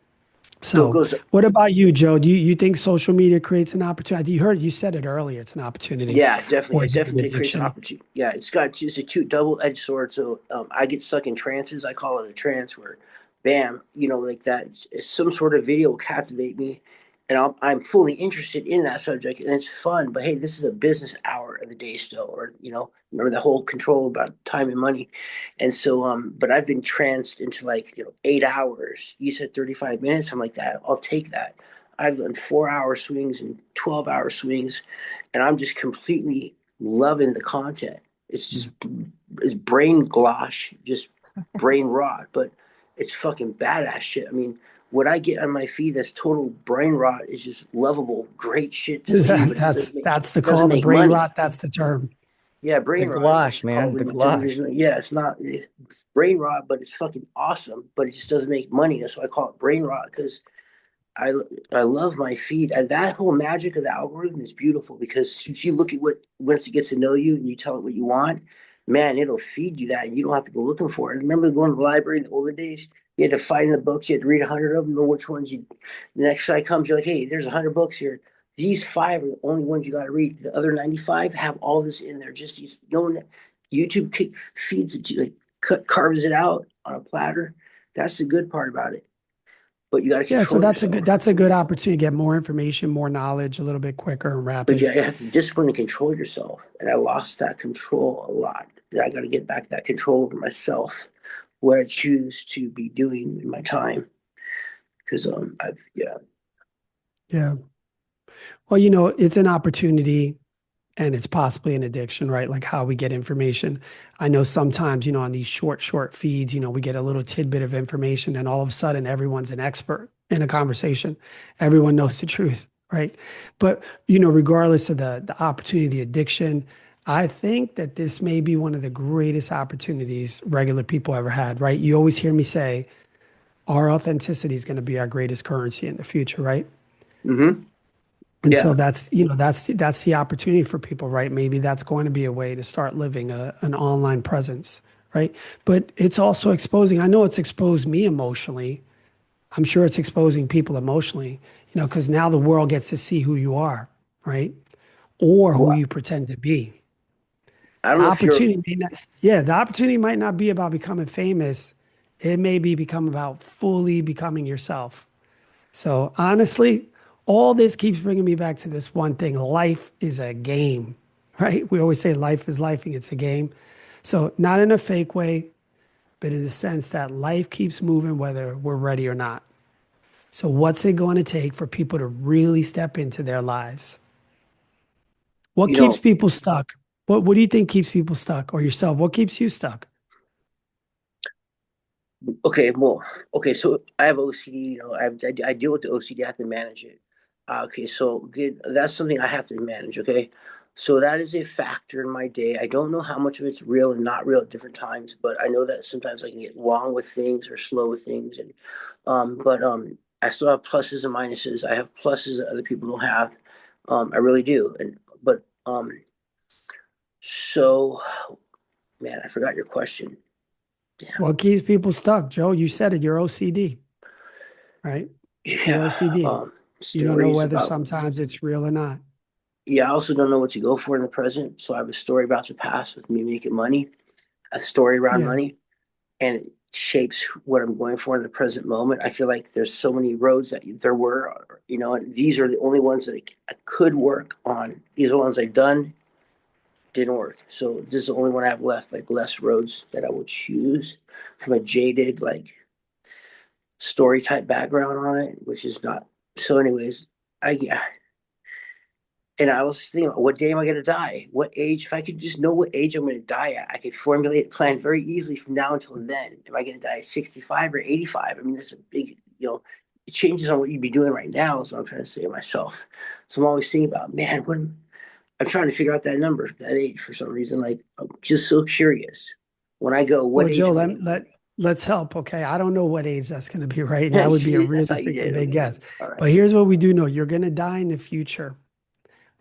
Speaker 2: So it
Speaker 3: So,
Speaker 2: goes.
Speaker 3: what about you, Joe? Do you think social media creates an opportunity? You said it earlier. It's an opportunity,
Speaker 2: Yeah, definitely.
Speaker 3: or
Speaker 2: It
Speaker 3: is it an
Speaker 2: definitely creates an
Speaker 3: addiction?
Speaker 2: opportunity. Yeah, it's a two double-edged sword. So I get stuck in trances. I call it a trance where, bam, like that. Some sort of video will captivate me, and I'm fully interested in that subject, and it's fun. But hey, this is a business hour of the day still, or remember the whole control about time and money, and so But I've been tranced into like 8 hours. You said 35 minutes. I'm like that. I'll take that. I've done 4 hour swings and 12 hour swings, and I'm just completely loving the content. It's just it's brain glosh, just brain rot, but it's fucking badass shit. I mean, what I get on my feed that's total brain rot is just lovable, great shit to see, but
Speaker 3: That's the
Speaker 2: it
Speaker 3: call,
Speaker 2: doesn't
Speaker 3: the
Speaker 2: make
Speaker 3: brain
Speaker 2: money.
Speaker 3: rot. That's the term.
Speaker 2: Yeah,
Speaker 1: The
Speaker 2: brain rot is what
Speaker 1: glosh,
Speaker 2: it's called
Speaker 1: man. The
Speaker 2: when
Speaker 1: glosh.
Speaker 2: yeah, it's brain rot, but it's fucking awesome. But it just doesn't make money. That's why I call it brain rot because I I love my feed, and that whole magic of the algorithm is beautiful because if you look at what once it gets to know you and you tell it what you want, man, it'll feed you that, and you don't have to go looking for it. Remember going to the library in the older days? You had to find the books, you had to read 100 of them, know which ones you. The next side comes, you're like, hey, there's 100 books here. These five are the only ones you got to read. The other 95 have all this in there. Just these going. YouTube feeds it to you, like carves it out on a platter. That's the good part about it. But you got to
Speaker 3: Yeah, so
Speaker 2: control yourself.
Speaker 3: that's a good opportunity to get more information, more knowledge, a little bit quicker and
Speaker 2: But
Speaker 3: rapid.
Speaker 2: you have to discipline and control yourself. And I lost that control a lot. And I got to get back that control over myself, what I choose to be doing in my time. Because I've yeah.
Speaker 3: Yeah. Well, it's an opportunity and it's possibly an addiction, right? Like how we get information. I know sometimes, on these short feeds, we get a little tidbit of information and all of a sudden everyone's an expert in a conversation. Everyone knows the truth, right? But, regardless of the opportunity, the addiction, I think that this may be one of the greatest opportunities regular people ever had, right? You always hear me say our authenticity is going to be our greatest currency in the future, right?
Speaker 2: Mm-hmm.
Speaker 3: And
Speaker 2: Yeah.
Speaker 3: so that's the opportunity for people, right? Maybe that's going to be a way to start living an online presence, right? But it's also exposing. I know it's exposed me emotionally. I'm sure it's exposing people emotionally, because now the world gets to see who you are, right? Or who
Speaker 2: Well,
Speaker 3: you pretend to be.
Speaker 2: I don't
Speaker 3: The
Speaker 2: know if you're
Speaker 3: opportunity may not, yeah, the opportunity might not be about becoming famous. It may become about fully becoming yourself. So honestly, all this keeps bringing me back to this one thing. Life is a game, right? We always say life is life and it's a game. So not in a fake way, but in the sense that life keeps moving whether we're ready or not. So what's it going to take for people to really step into their lives? What
Speaker 2: you
Speaker 3: keeps
Speaker 2: know,
Speaker 3: people stuck? What do you think keeps people stuck or yourself? What keeps you stuck?
Speaker 2: okay, well, okay, so I have OCD, I deal with the OCD, I have to manage it. Okay, so good. That's something I have to manage. Okay, so that is a factor in my day. I don't know how much of it's real and not real at different times, but I know that sometimes I can get long with things or slow with things, and I still have pluses and minuses. I have pluses that other people don't have. I really do, and but so man, I forgot your question. Damn.
Speaker 3: What keeps people stuck? Joe, you said it, you're OCD, right? You're
Speaker 2: Yeah,
Speaker 3: OCD. You don't know
Speaker 2: stories
Speaker 3: whether
Speaker 2: about.
Speaker 3: sometimes it's real or not.
Speaker 2: Yeah, I also don't know what to go for in the present. So I have a story about the past with me making money, a story around
Speaker 3: Yeah.
Speaker 2: money, and it shapes what I'm going for in the present moment. I feel like there's so many roads that there were, and these are the only ones that I could work on. These are the ones I've done, didn't work. So this is the only one I have left, like less roads that I would choose from a jaded, like story type background on it, which is not. So, anyways, yeah, and I was thinking, what day am I going to die? What age? If I could just know what age I'm going to die at, I could formulate a plan very easily from now until then. Am I going to die at 65 or 85? I mean, that's a big, it changes on what you'd be doing right now, is what I'm trying to say to myself. So I'm always thinking about, man, I'm trying to figure out that number, that age for some reason. Like, I'm just so curious. When I go, what
Speaker 3: Well,
Speaker 2: age
Speaker 3: Joe,
Speaker 2: am I going
Speaker 3: let's help. Okay. I don't know what age that's going to be, right? And
Speaker 2: to
Speaker 3: that would be a
Speaker 2: die? I
Speaker 3: really
Speaker 2: thought you
Speaker 3: freaking
Speaker 2: did.
Speaker 3: big
Speaker 2: Okay.
Speaker 3: guess.
Speaker 2: All right.
Speaker 3: But here's what we do know. You're going to die in the future.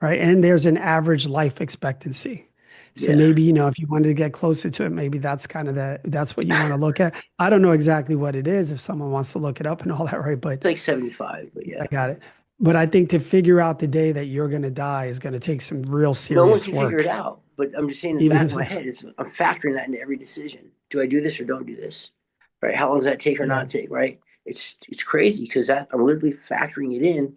Speaker 3: right? And there's an average life expectancy. So
Speaker 2: Yeah.
Speaker 3: maybe, if you wanted to get closer to it, maybe that's kind of that's what you want to look at. I don't know exactly what it is if someone wants to look it up and all that, right? But
Speaker 2: It's like 75, but
Speaker 3: I
Speaker 2: yeah.
Speaker 3: got it. But I think to figure out the day that you're going to die is going to take some real
Speaker 2: No one
Speaker 3: serious
Speaker 2: can figure it
Speaker 3: work.
Speaker 2: out. But I'm just saying in the
Speaker 3: Even
Speaker 2: back
Speaker 3: if,
Speaker 2: of my head, I'm factoring that into every decision. Do I do this or don't do this? Right? How long does that take or
Speaker 3: yeah.
Speaker 2: not take? Right? It's crazy because that I'm literally factoring it in,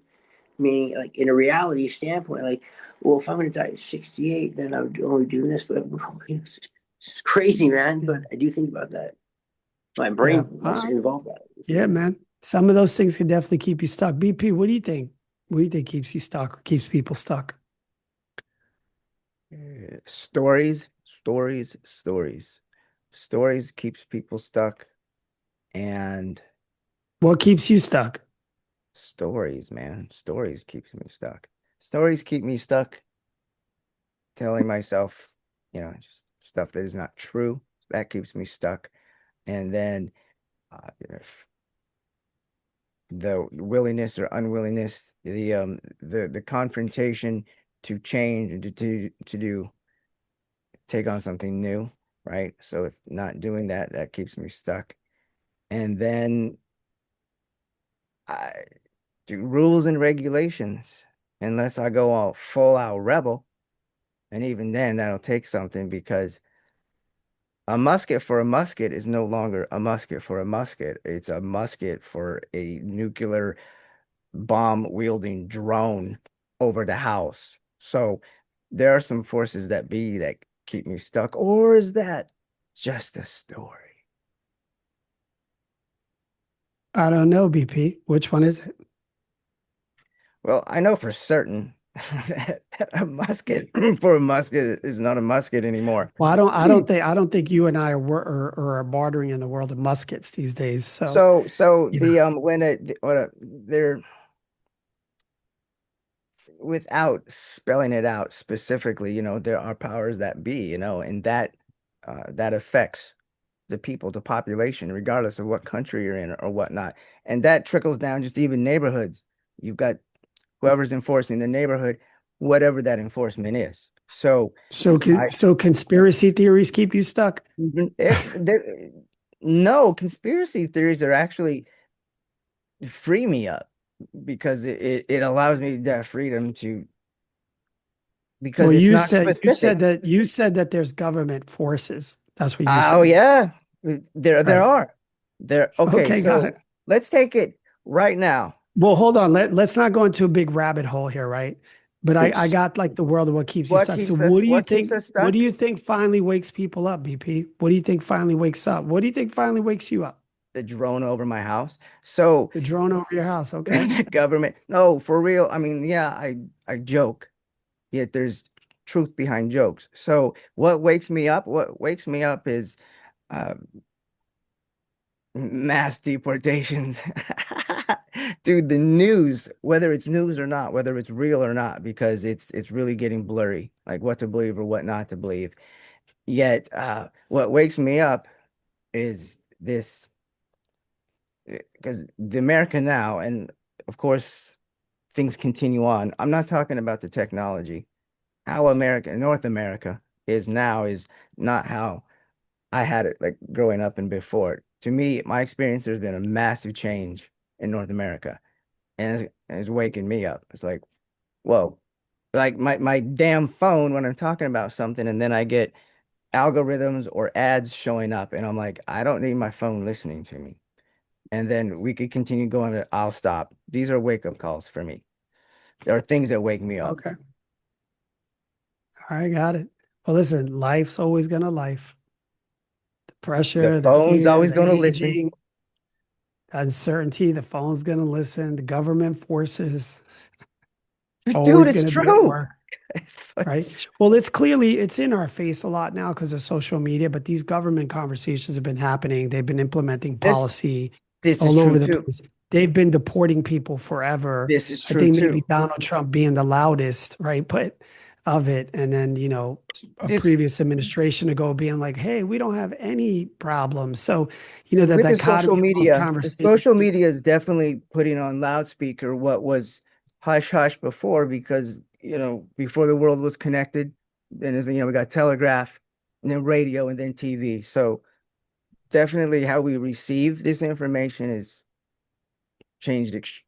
Speaker 2: meaning like in a reality standpoint, like, well, if I'm gonna die at 68, then I would only do this, but it's crazy, man.
Speaker 3: Yeah.
Speaker 2: But I do think about that. My
Speaker 3: Yeah.
Speaker 2: brain wants to involve that.
Speaker 3: Yeah, man. Some of those things can definitely keep you stuck. BP, what do you think? What do you think keeps you stuck or keeps people stuck?
Speaker 1: Stories, stories, stories. Stories keeps people stuck, and
Speaker 3: What keeps you stuck?
Speaker 1: stories, man. Stories keeps me stuck. Stories keep me stuck telling myself, just stuff that is not true. That keeps me stuck. And then if the willingness or unwillingness, the confrontation to change and to take on something new, right? So if not doing that, that keeps me stuck. And then I do rules and regulations, unless I go all full out rebel. And even then, that'll take something because a musket for a musket is no longer a musket for a musket. It's a musket for a nuclear bomb wielding drone over the house. So there are some forces that be that keep me stuck. Or is that just a story?
Speaker 3: I don't know, BP. Which one is it?
Speaker 1: Well, I know for certain that a musket for a musket is not a musket anymore.
Speaker 3: Well, I don't think you and I are bartering in the world of muskets these days. So,
Speaker 1: So
Speaker 3: you know,
Speaker 1: the they're without spelling it out specifically, there are powers that be, and that affects the people, the population, regardless of what country you're in or whatnot. And that trickles down just even neighborhoods. You've got whoever's enforcing the neighborhood, whatever that enforcement is. So I
Speaker 3: so conspiracy theories keep you stuck.
Speaker 1: it's there no conspiracy theories are actually free me up because it allows me that freedom to
Speaker 3: Well,
Speaker 1: because it's not specific.
Speaker 3: you said that there's government forces. That's what you
Speaker 1: Oh
Speaker 3: said.
Speaker 1: yeah. There
Speaker 3: Right.
Speaker 1: are. Okay,
Speaker 3: Okay, got
Speaker 1: so
Speaker 3: it.
Speaker 1: let's take it right now.
Speaker 3: Well, hold on. Let's not go into a big rabbit hole here, right? But I
Speaker 1: It's
Speaker 3: got like the world of what keeps you stuck. So
Speaker 1: what keeps us
Speaker 3: what do
Speaker 1: stuck?
Speaker 3: you think finally wakes people up, BP? What do you think finally wakes up? What do you think finally wakes you up?
Speaker 1: The drone over my house. So
Speaker 3: The drone over your house, okay?
Speaker 1: government, no, for real. I mean, yeah, I joke, yet there's truth behind jokes. So what wakes me up? What wakes me up is uh, mass deportations through the news, whether it's news or not, whether it's real or not, because it's really getting blurry, like what to believe or what not to believe. Yet, what wakes me up is this, because the America now, and of course, things continue on. I'm not talking about the technology. How America, North America is now is not how I had it like growing up and before. To me, my experience, there's been a massive change in North America, and it's waking me up. It's like, whoa, like my damn phone when I'm talking about something, and then I get algorithms or ads showing up, and I'm like, I don't need my phone listening to me. And then we could continue going to, I'll stop. These are wake up calls for me. There are things that wake me up.
Speaker 3: Okay. All right, got it. Well, listen, life's always gonna life. The
Speaker 1: The
Speaker 3: pressure, the
Speaker 1: phone's
Speaker 3: fear,
Speaker 1: always
Speaker 3: the
Speaker 1: going to listen.
Speaker 3: aging, uncertainty, the phone's gonna listen, the government forces
Speaker 1: Dude,
Speaker 3: always
Speaker 1: it's
Speaker 3: gonna be at
Speaker 1: true.
Speaker 3: work. Right.
Speaker 1: It's true.
Speaker 3: Well, it's in our face a lot now because of social media, but these government conversations have been happening. They've been implementing
Speaker 1: This
Speaker 3: policy
Speaker 1: this is
Speaker 3: all
Speaker 1: true
Speaker 3: over the
Speaker 1: too.
Speaker 3: place. They've been deporting people forever.
Speaker 1: This is
Speaker 3: I
Speaker 1: true
Speaker 3: think maybe
Speaker 1: too.
Speaker 3: Donald Trump being the loudest, right? But of it. And then, a
Speaker 1: This
Speaker 3: previous administration ago being like, hey, we don't have any problems. So, the
Speaker 1: with
Speaker 3: dichotomy of both
Speaker 1: the social
Speaker 3: conversations.
Speaker 1: media is definitely putting on loudspeaker what was hush hush before because before the world was connected, then we got telegraph and then radio and then TV. So definitely how we receive this information is changed.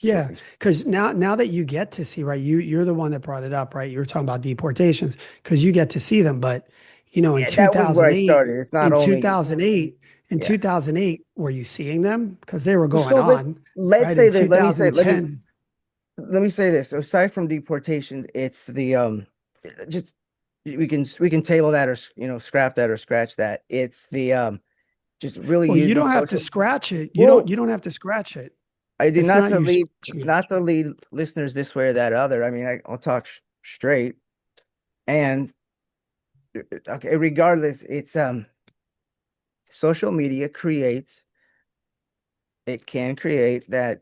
Speaker 3: Yeah, because now that you get to see, right, you're the one that brought it up, right? You were talking about deportations because you get to see them, but in
Speaker 1: Yeah, that was where I
Speaker 3: 2008,
Speaker 1: started. It's not only,
Speaker 3: in
Speaker 1: yeah.
Speaker 3: 2008, were you seeing them? Because they were
Speaker 1: Well,
Speaker 3: going
Speaker 1: so
Speaker 3: on,
Speaker 1: let's
Speaker 3: right?
Speaker 1: say
Speaker 3: In
Speaker 1: that, let me say,
Speaker 3: 2010.
Speaker 1: let me say this. Aside from deportation, it's the just we can table that, or scrap that or scratch that. It's the just really
Speaker 3: Well, you
Speaker 1: using
Speaker 3: don't have to
Speaker 1: social.
Speaker 3: scratch it.
Speaker 1: Well,
Speaker 3: You don't have to scratch it.
Speaker 1: I do
Speaker 3: It's
Speaker 1: not
Speaker 3: not
Speaker 1: to
Speaker 3: you
Speaker 1: lead
Speaker 3: scratching it.
Speaker 1: not to lead listeners this way or that other. I mean, I'll talk straight. And okay, regardless, it's social media creates it can create that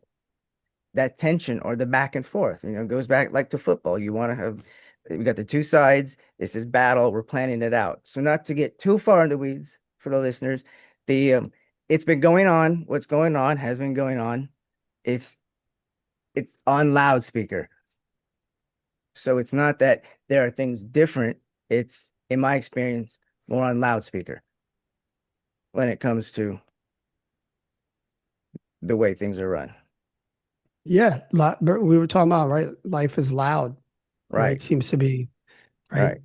Speaker 1: tension or the back and forth. It goes back like to football. You want to have we got the two sides. This is battle. We're planning it out. So not to get too far in the weeds for the listeners, the it's been going on. What's going on has been going on. It's it's on loudspeaker. So it's not that there are things different. It's, in my experience, more on loudspeaker when it comes to the way things are run.
Speaker 3: Yeah, but we were talking about, right? Life is loud, right?
Speaker 1: Right.
Speaker 3: Seems to be, right?
Speaker 1: Right.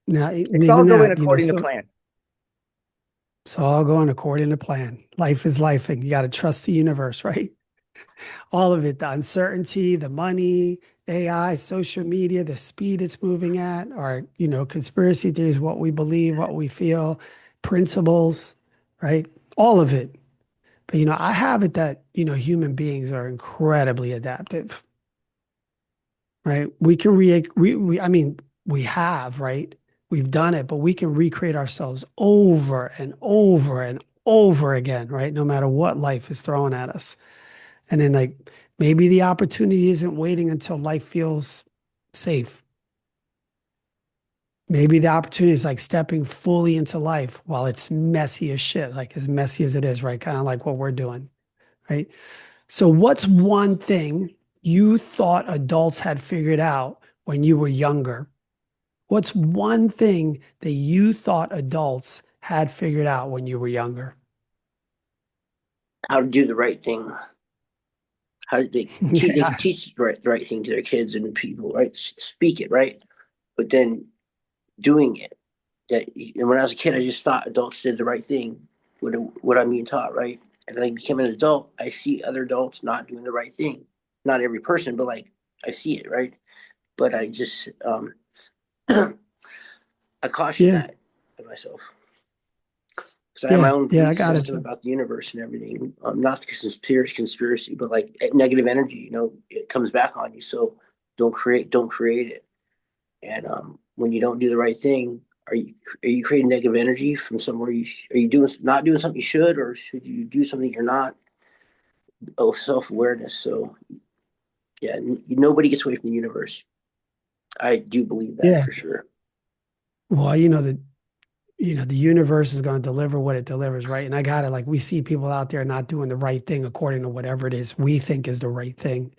Speaker 3: Now,
Speaker 1: It's all
Speaker 3: even
Speaker 1: going
Speaker 3: that,
Speaker 1: according to
Speaker 3: so
Speaker 1: plan.
Speaker 3: it's all going according to plan. Life is life, and you got to trust the universe, right? All of it, the uncertainty, the money, AI, social media, the speed it's moving at, or, conspiracy theories, what we believe, what we feel, principles, right? All of it. But, I have it that, human beings are incredibly adaptive, right? We can I mean, we have, right? We've done it, but we can recreate ourselves over and over and over again, right? No matter what life is throwing at us. And then, like, maybe the opportunity isn't waiting until life feels safe. Maybe the opportunity is like stepping fully into life while it's messy as shit, like as messy as it is, right? Kind of like what we're doing, right? So, what's one thing you thought adults had figured out when you were younger? What's one thing that you thought adults had figured out when you were younger?
Speaker 2: How to do the right thing. How do they
Speaker 3: Yeah.
Speaker 2: can teach the right thing to their kids and people, right? Speak it, right? But then doing it. That and when I was a kid, I just thought adults did the right thing. What I'm being taught, right? And then I became an adult. I see other adults not doing the right thing. Not every person, but like I see it, right? But I just I caution
Speaker 3: Yeah.
Speaker 2: that in myself because I have my
Speaker 3: Yeah.
Speaker 2: own
Speaker 3: Yeah. I
Speaker 2: belief
Speaker 3: got it
Speaker 2: system
Speaker 3: too.
Speaker 2: about the universe and everything. Not because it's pure conspiracy, but like negative energy. It comes back on you. So don't create it. And when you don't do the right thing, are you creating negative energy from somewhere? Are you doing not doing something you should, or should you do something you're not? Oh, self awareness. So yeah, nobody gets away from the universe. I do believe that
Speaker 3: Yeah.
Speaker 2: for sure.
Speaker 3: Well, the universe is going to deliver what it delivers, right? And I got it. Like, we see people out there not doing the right thing according to whatever it is we think is the right thing,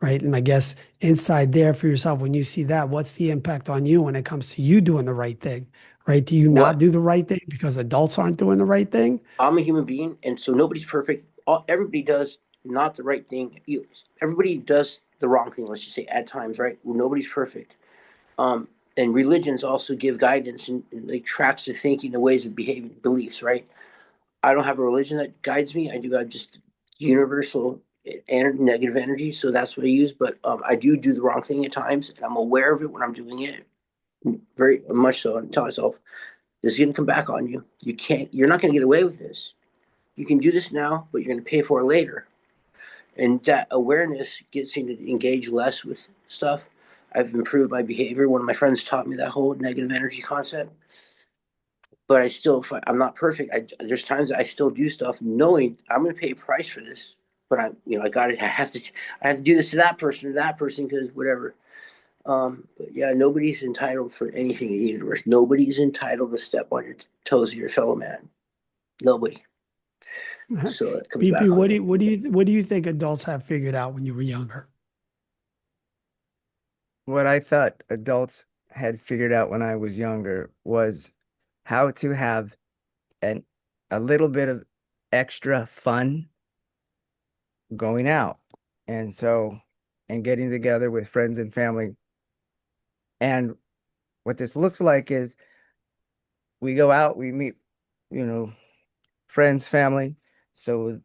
Speaker 3: right? And I guess inside there for yourself, when you see that, what's the impact on you when it comes to you doing the right thing, right? Do you not
Speaker 2: What
Speaker 3: do the right thing because adults aren't doing the right thing?
Speaker 2: I'm a human being, and so nobody's perfect. Everybody does not the right thing. Everybody does the wrong thing. Let's just say at times, right? Well, nobody's perfect. Um, and religions also give guidance and like tracks of thinking, the ways of behaving, beliefs, right? I don't have a religion that guides me. I do have just universal negative energy, so that's what I use. But I do the wrong thing at times, and I'm aware of it when I'm doing it. Very much so. I tell myself, "This is going to come back on you. You can't. You're not going to get away with this. You can do this now, but you're going to pay for it later." And that awareness gets me to engage less with stuff. I've improved my behavior. One of my friends taught me that whole negative energy concept, but I still, I'm not perfect. There's times I still do stuff knowing I'm going to pay a price for this, but I got it. I have to do this to that person or that person because whatever. But yeah, nobody's entitled for anything in the universe. Nobody's entitled to step on your toes of your fellow man. Nobody. So it comes back
Speaker 3: BP,
Speaker 2: on.
Speaker 3: what do you think adults have figured out when you were younger?
Speaker 1: What I thought adults had figured out when I was younger was how to have an a little bit of extra fun going out. And so, and getting together with friends and family. And what this looks like is we go out, we meet, you know, friends, family. So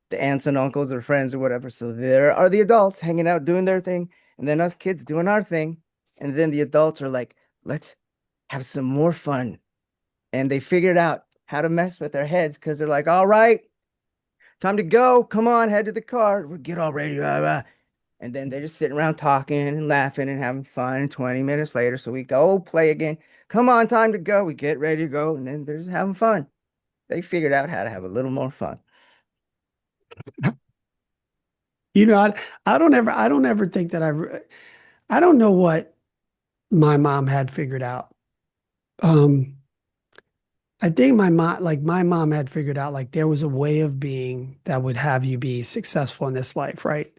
Speaker 1: the aunts and uncles or friends or whatever. So there are the adults hanging out doing their thing, and then us kids doing our thing. And then the adults are like, let's have some more fun. And they figured out how to mess with their heads because they're like, all right, time to go. Come on, head to the car. We'll get all ready. Blah, blah. And then they're just sitting around talking and laughing and having fun. And 20 minutes later, so we go play again. Come on, time to go. We get ready to go. And then they're just having fun. They figured out how to have a little more fun.
Speaker 3: You know, I don't ever think that I don't know what my mom had figured out. Um, I think my mom had figured out like there was a way of being that would have you be successful in this life, right?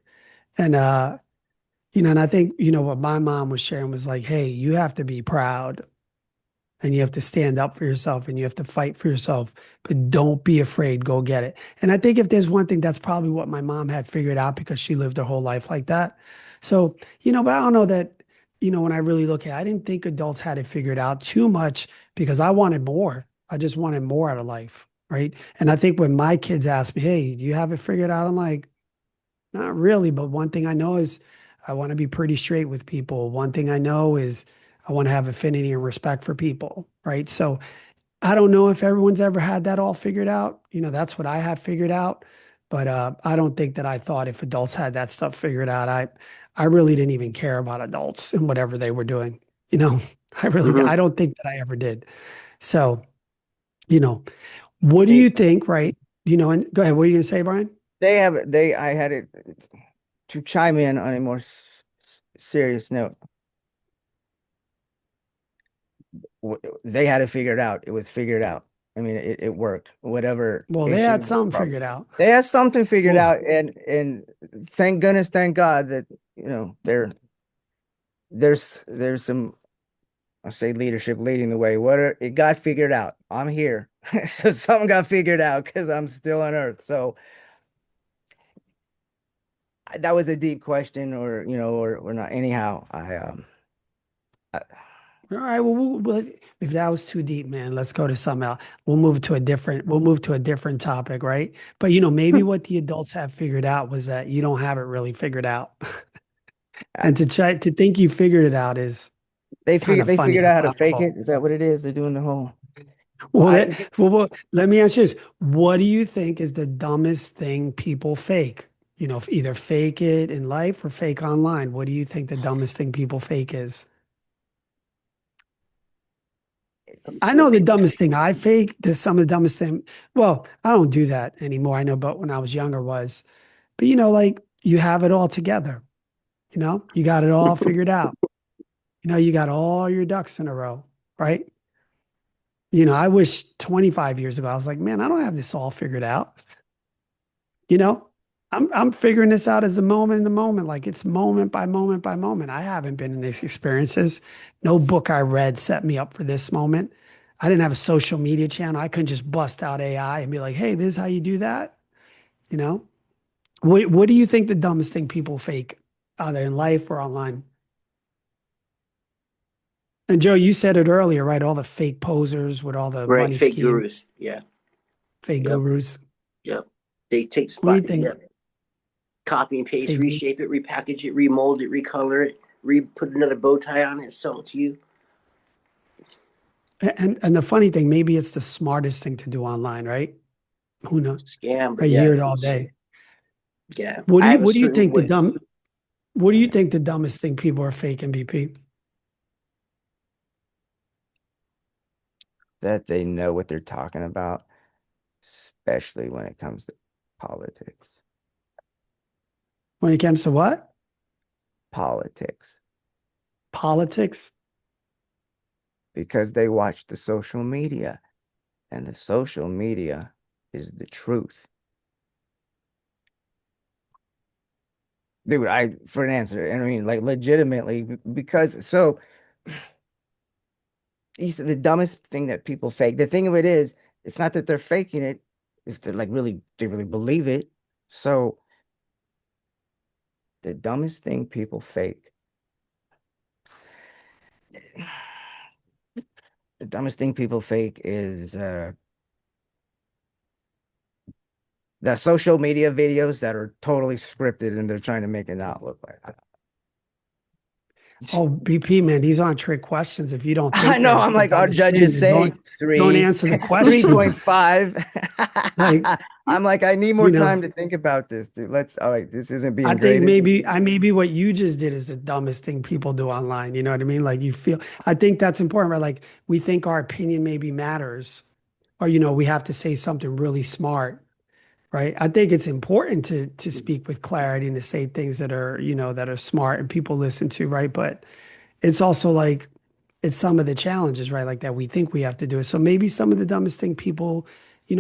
Speaker 3: And and I think, what my mom was sharing was like, hey, you have to be proud and you have to stand up for yourself and you have to fight for yourself, but don't be afraid, go get it. And I think if there's one thing, that's probably what my mom had figured out because she lived her whole life like that. So, but I don't know that, when I really look at it, I didn't think adults had it figured out too much because I wanted more. I just wanted more out of life. Right. And I think when my kids ask me, hey, do you have it figured out? I'm like, not really. But one thing I know is I want to be pretty straight with people. One thing I know is I want to have affinity and respect for people. Right. So I don't know if everyone's ever had that all figured out. That's what I had figured out. But I don't think that I thought if adults had that stuff figured out, I really didn't even care about adults and whatever they were doing. You know,
Speaker 2: Mhm.
Speaker 3: I don't think that I ever did. So, you know, what do
Speaker 2: Hey,
Speaker 3: you think, right? And go ahead. What are you gonna say, Brian?
Speaker 1: I had it to chime in on a more serious note. They had it figured out. It was figured out. I mean, it worked. Whatever
Speaker 3: Well, they had
Speaker 1: issues,
Speaker 3: something
Speaker 1: problems.
Speaker 3: figured out.
Speaker 1: They had something figured
Speaker 3: Well,
Speaker 1: out, and thank goodness, thank God that there's some, I say, leadership leading the way. It got figured out. I'm here, so something got figured out because I'm still on Earth. So that was a deep question, or not. Anyhow, I
Speaker 3: all right. Well, if that was too deep, man, let's go to something else. We'll move to a different topic, right? But maybe what the adults have figured out was that you don't have it really figured out.
Speaker 1: I-
Speaker 3: And to try to think you figured it out is kind of
Speaker 1: they
Speaker 3: funny
Speaker 1: figured
Speaker 3: and
Speaker 1: out how to fake
Speaker 3: laughable.
Speaker 1: it. Is that what it is? They're doing the whole.
Speaker 3: Well,
Speaker 1: I
Speaker 3: let me ask you this. What do you think is the dumbest thing people fake? Either fake it in life or fake online. What do you think the dumbest thing people fake is? I know the dumbest thing I fake, some of the dumbest thing. Well, I don't do that anymore. I know, but when I was younger was, but like you have it all together. You got it all figured out. You got all your ducks in a row, right? I wish 25 years ago, I was like, man, I don't have this all figured out. You know, I'm figuring this out as a moment in the moment, like it's moment by moment by moment. I haven't been in these experiences. No book I read set me up for this moment. I didn't have a social media channel. I couldn't just bust out AI and be like, hey, this is how you do that. You know, what do you think the dumbest thing people fake, either in life or online? And Joe, you said it earlier, right? All the fake posers with all the
Speaker 2: right,
Speaker 3: money
Speaker 2: fake
Speaker 3: schemes,
Speaker 2: gurus. Yeah.
Speaker 3: fake
Speaker 2: Yep.
Speaker 3: gurus.
Speaker 2: Yep. They take
Speaker 3: What do you
Speaker 2: spot.
Speaker 3: think?
Speaker 2: Yeah. Copy and paste,
Speaker 3: Fake gurus?
Speaker 2: reshape it, repackage it, remold it, recolor it, put another bow tie on it, sell it to you.
Speaker 3: And the funny thing, maybe it's the smartest thing to do online, right? Who knows?
Speaker 2: Scam,
Speaker 3: I
Speaker 2: but yeah,
Speaker 3: hear it all
Speaker 2: it's
Speaker 3: day.
Speaker 2: yeah. I have a
Speaker 3: What do you
Speaker 2: certain
Speaker 3: think
Speaker 2: way.
Speaker 3: what do you think the dumbest thing people are faking, BP?
Speaker 1: that they know what they're talking about, especially when it comes to politics.
Speaker 3: When it comes to what?
Speaker 1: Politics,
Speaker 3: Politics?
Speaker 1: because they watch the social media, and the social media is the truth. dude, for an answer, and I mean, like, legitimately, because so you said the dumbest thing that people fake. The thing of it is, it's not that they're faking it, if they're like they really believe it. So the dumbest thing people fake. The dumbest thing people fake is the social media videos that are totally scripted and they're trying to make it not look like.
Speaker 3: Oh, BP, man, these aren't trick questions. If you don't
Speaker 1: I
Speaker 3: think
Speaker 1: know.
Speaker 3: there's
Speaker 1: I'm
Speaker 3: the
Speaker 1: like, our
Speaker 3: dumbest thing,
Speaker 1: judges
Speaker 3: then
Speaker 1: say
Speaker 3: don't
Speaker 1: three,
Speaker 3: answer the question.
Speaker 1: 3.5.
Speaker 3: Like,
Speaker 1: I'm like, I need more
Speaker 3: you know,
Speaker 1: time to think about this, dude. All right, this isn't
Speaker 3: I
Speaker 1: being
Speaker 3: think
Speaker 1: graded.
Speaker 3: maybe what you just did is the dumbest thing people do online. You know what I mean? Like I think that's important, right? Like we think our opinion maybe matters, or we have to say something really smart, right? I think it's important to speak with clarity and to say things that are, that are smart and people listen to, right? But it's also like it's some of the challenges, right? Like that we think we have to do it. So maybe some of the dumbest thing people,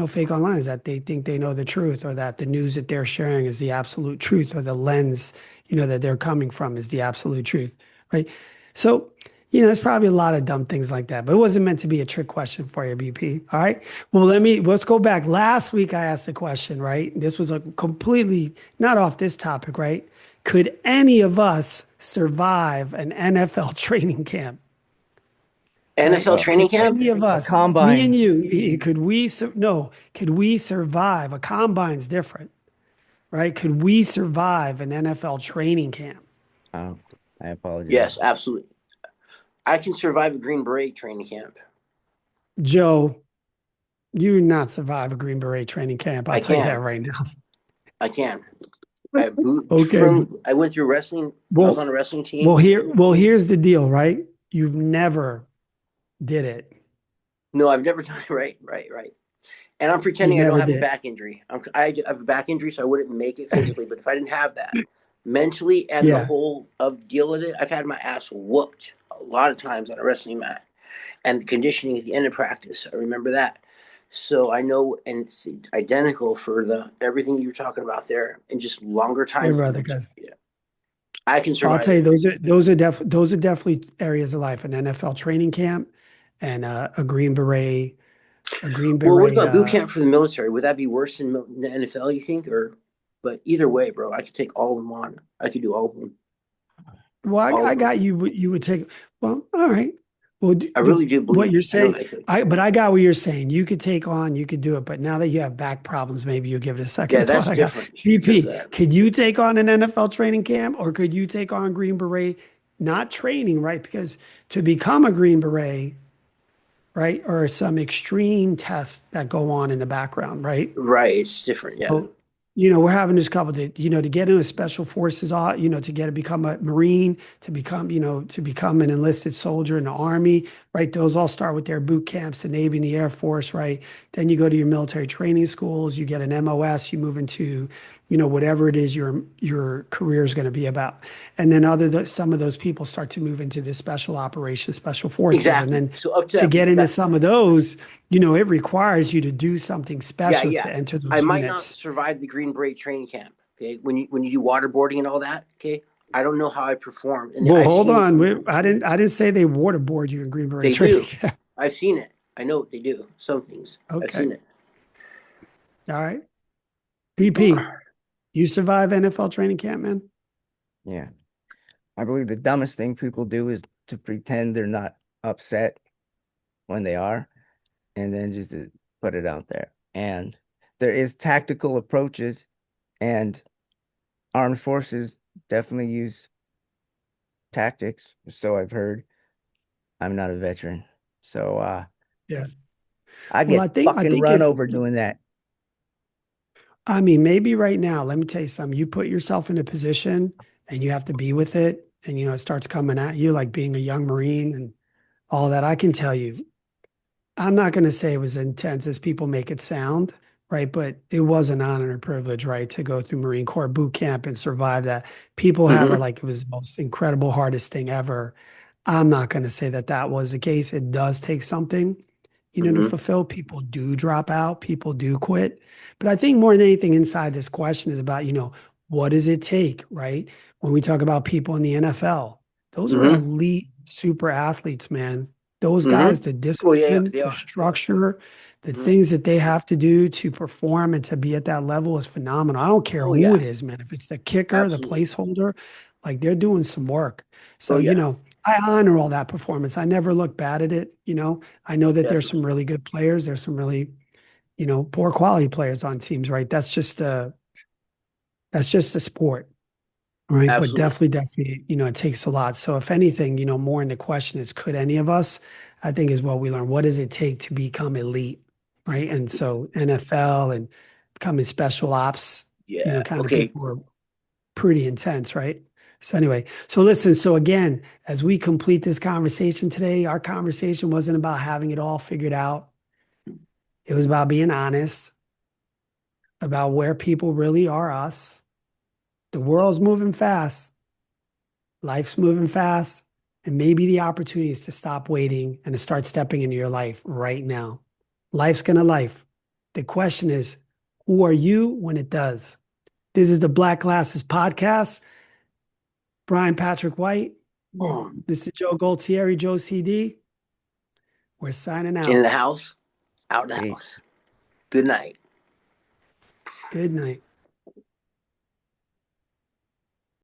Speaker 3: fake online is that they think they know the truth, or that the news that they're sharing is the absolute truth, or the lens, that they're coming from is the absolute truth, right? So, there's probably a lot of dumb things like that, but it wasn't meant to be a trick question for you, BP. All right. Well, let's go back. Last week I asked the question, right? This was a completely not off this topic, right? Could any of us survive an NFL training camp?
Speaker 2: NFL
Speaker 3: Right?
Speaker 2: training
Speaker 3: Could
Speaker 2: camp?
Speaker 3: any of
Speaker 1: A
Speaker 3: us, me and
Speaker 1: combine.
Speaker 3: you, could we survive? A combine's different, right? Could we survive an NFL training camp?
Speaker 1: Oh, I apologize.
Speaker 2: Yes, absolutely. I can survive a Green Beret training camp.
Speaker 3: Joe, you would not survive a Green Beret training camp. I'll
Speaker 2: I
Speaker 3: tell you that
Speaker 2: can.
Speaker 3: right now.
Speaker 2: I can. I
Speaker 3: Okay.
Speaker 2: I went through wrestling. I was
Speaker 3: Well,
Speaker 2: on a wrestling team.
Speaker 3: here's the deal, right? You've never did it.
Speaker 2: No, I've never done it. Right. And I'm
Speaker 3: You
Speaker 2: pretending I don't
Speaker 3: never
Speaker 2: have a
Speaker 3: did.
Speaker 2: back injury. I have a back injury, so I wouldn't make it physically. But if I didn't have that, mentally and the
Speaker 3: Yeah.
Speaker 2: whole of deal with it, I've had my ass whooped a lot of times on a wrestling mat. And the conditioning at the end of practice, I remember that. So I know, and it's identical for the everything you're talking about there, and just longer time
Speaker 3: Hey, brother,
Speaker 2: frames.
Speaker 3: guys.
Speaker 2: Yeah, I can
Speaker 3: Well, I'll
Speaker 2: survive
Speaker 3: tell you,
Speaker 2: it.
Speaker 3: those are definitely areas of life. An NFL training camp and a Green Beret, a Green
Speaker 2: Well, what
Speaker 3: Beret.
Speaker 2: about boot camp for the military? Would that be worse than the NFL? You think, or? But either way, bro, I could take all of them on. I could do all of them.
Speaker 3: Well,
Speaker 2: All
Speaker 3: I
Speaker 2: of them.
Speaker 3: got you. You would take. Well, all right. Well,
Speaker 2: I really do
Speaker 3: what
Speaker 2: believe
Speaker 3: you're
Speaker 2: it. I know
Speaker 3: saying,
Speaker 2: that I could.
Speaker 3: but I got what you're saying. You could take on, you could do it. But now that you have back problems, maybe you give it a
Speaker 2: Yeah,
Speaker 3: second thought.
Speaker 2: that's
Speaker 3: I got
Speaker 2: different because
Speaker 3: BP. Could you take on an NFL training camp, or could you take on Green Beret? Not training, right? Because to become a Green Beret, right, or some extreme tests that go on in the background, right?
Speaker 2: right, it's different. Yeah.
Speaker 3: So, we're having this couple that, to get into special forces, to become a Marine, to become an enlisted soldier in the Army, right? Those all start with their boot camps, the Navy and the Air Force, right? Then you go to your military training schools, you get an MOS, you move into, whatever it is your career is going to be about. And then some of those people start to move into the special operations, special forces. And
Speaker 2: Exactly.
Speaker 3: then
Speaker 2: So up to
Speaker 3: to get into
Speaker 2: that,
Speaker 3: some of those, it requires you to do something
Speaker 2: yeah,
Speaker 3: special
Speaker 2: yeah.
Speaker 3: to enter
Speaker 2: I
Speaker 3: those
Speaker 2: might not
Speaker 3: units.
Speaker 2: survive the Green Beret training camp. Okay, when you do waterboarding and all that. Okay, I don't know how I perform, and
Speaker 3: Well,
Speaker 2: I've
Speaker 3: hold
Speaker 2: seen
Speaker 3: on. I didn't say they waterboard you in Green Beret
Speaker 2: they
Speaker 3: training
Speaker 2: do.
Speaker 3: camp.
Speaker 2: I've seen it. I know they do. Some things I've
Speaker 3: Okay.
Speaker 2: seen it.
Speaker 3: All right. BP, you survive NFL training camp, man?
Speaker 1: Yeah. I believe the dumbest thing people do is to pretend they're not upset when they are, and then just to put it out there. And there is tactical approaches, and armed forces definitely use tactics. So I've heard. I'm not a veteran. So
Speaker 3: Yeah.
Speaker 1: I'd
Speaker 3: Well,
Speaker 1: get
Speaker 3: I
Speaker 1: fucking
Speaker 3: think
Speaker 1: run
Speaker 3: if
Speaker 1: over doing that.
Speaker 3: I mean, maybe right now, let me tell you something. You put yourself in a position and you have to be with it, and it starts coming at you like being a young Marine and all that. I can tell you, I'm not going to say it was intense as people make it sound, right? But it was an honor and a privilege, right, to go through Marine Corps boot camp and survive that. People have it
Speaker 2: Mm-hmm.
Speaker 3: like it was the most incredible, hardest thing ever. I'm not going to say that that was the case. It does take something, to
Speaker 2: Mm-hmm.
Speaker 3: fulfill. People do drop out, people do quit. But I think more than anything inside this question is about, what does it take, right? When we talk about people in the NFL, those are
Speaker 2: Mm-hmm.
Speaker 3: elite super athletes, man. Those guys,
Speaker 2: Mm-hmm.
Speaker 3: the
Speaker 2: Oh yeah,
Speaker 3: discipline,
Speaker 2: they
Speaker 3: the
Speaker 2: are.
Speaker 3: structure, the
Speaker 2: Mm-hmm.
Speaker 3: things that they have to do to perform and to be at that level is phenomenal. I don't care
Speaker 2: Oh
Speaker 3: who
Speaker 2: yeah,
Speaker 3: it is, man. If it's the kicker, the
Speaker 2: absolutely.
Speaker 3: placeholder, like they're doing some work.
Speaker 2: Oh
Speaker 3: So,
Speaker 2: yeah,
Speaker 3: I honor all that performance. I never look bad at it. I know that there's some
Speaker 2: definitely.
Speaker 3: really good players. There's some really, poor quality players on teams, right? That's just a sport. Right. But
Speaker 2: Absolutely.
Speaker 3: definitely, it takes a lot. So if anything, more in the question is, could any of us, I think is what we learn. What does it take to become elite? Right. And so NFL and becoming special ops,
Speaker 2: Yeah.
Speaker 3: kind of
Speaker 2: Okay.
Speaker 3: people are pretty intense. Right. So anyway, so listen, so again, as we complete this conversation today, our conversation wasn't about having it all figured out. It was about being honest about where people really are us. The world's moving fast. Life's moving fast, and maybe the opportunity is to stop waiting and to start stepping into your life right now. Life's gonna life. The question is, who are you when it does? This is the Black Glasses Podcast. Brian Patrick White. This is Joe Goltieri, Joe CD. We're signing
Speaker 2: In
Speaker 3: out.
Speaker 2: the house, out the
Speaker 1: Peace.
Speaker 2: house. Good night.
Speaker 3: Good night.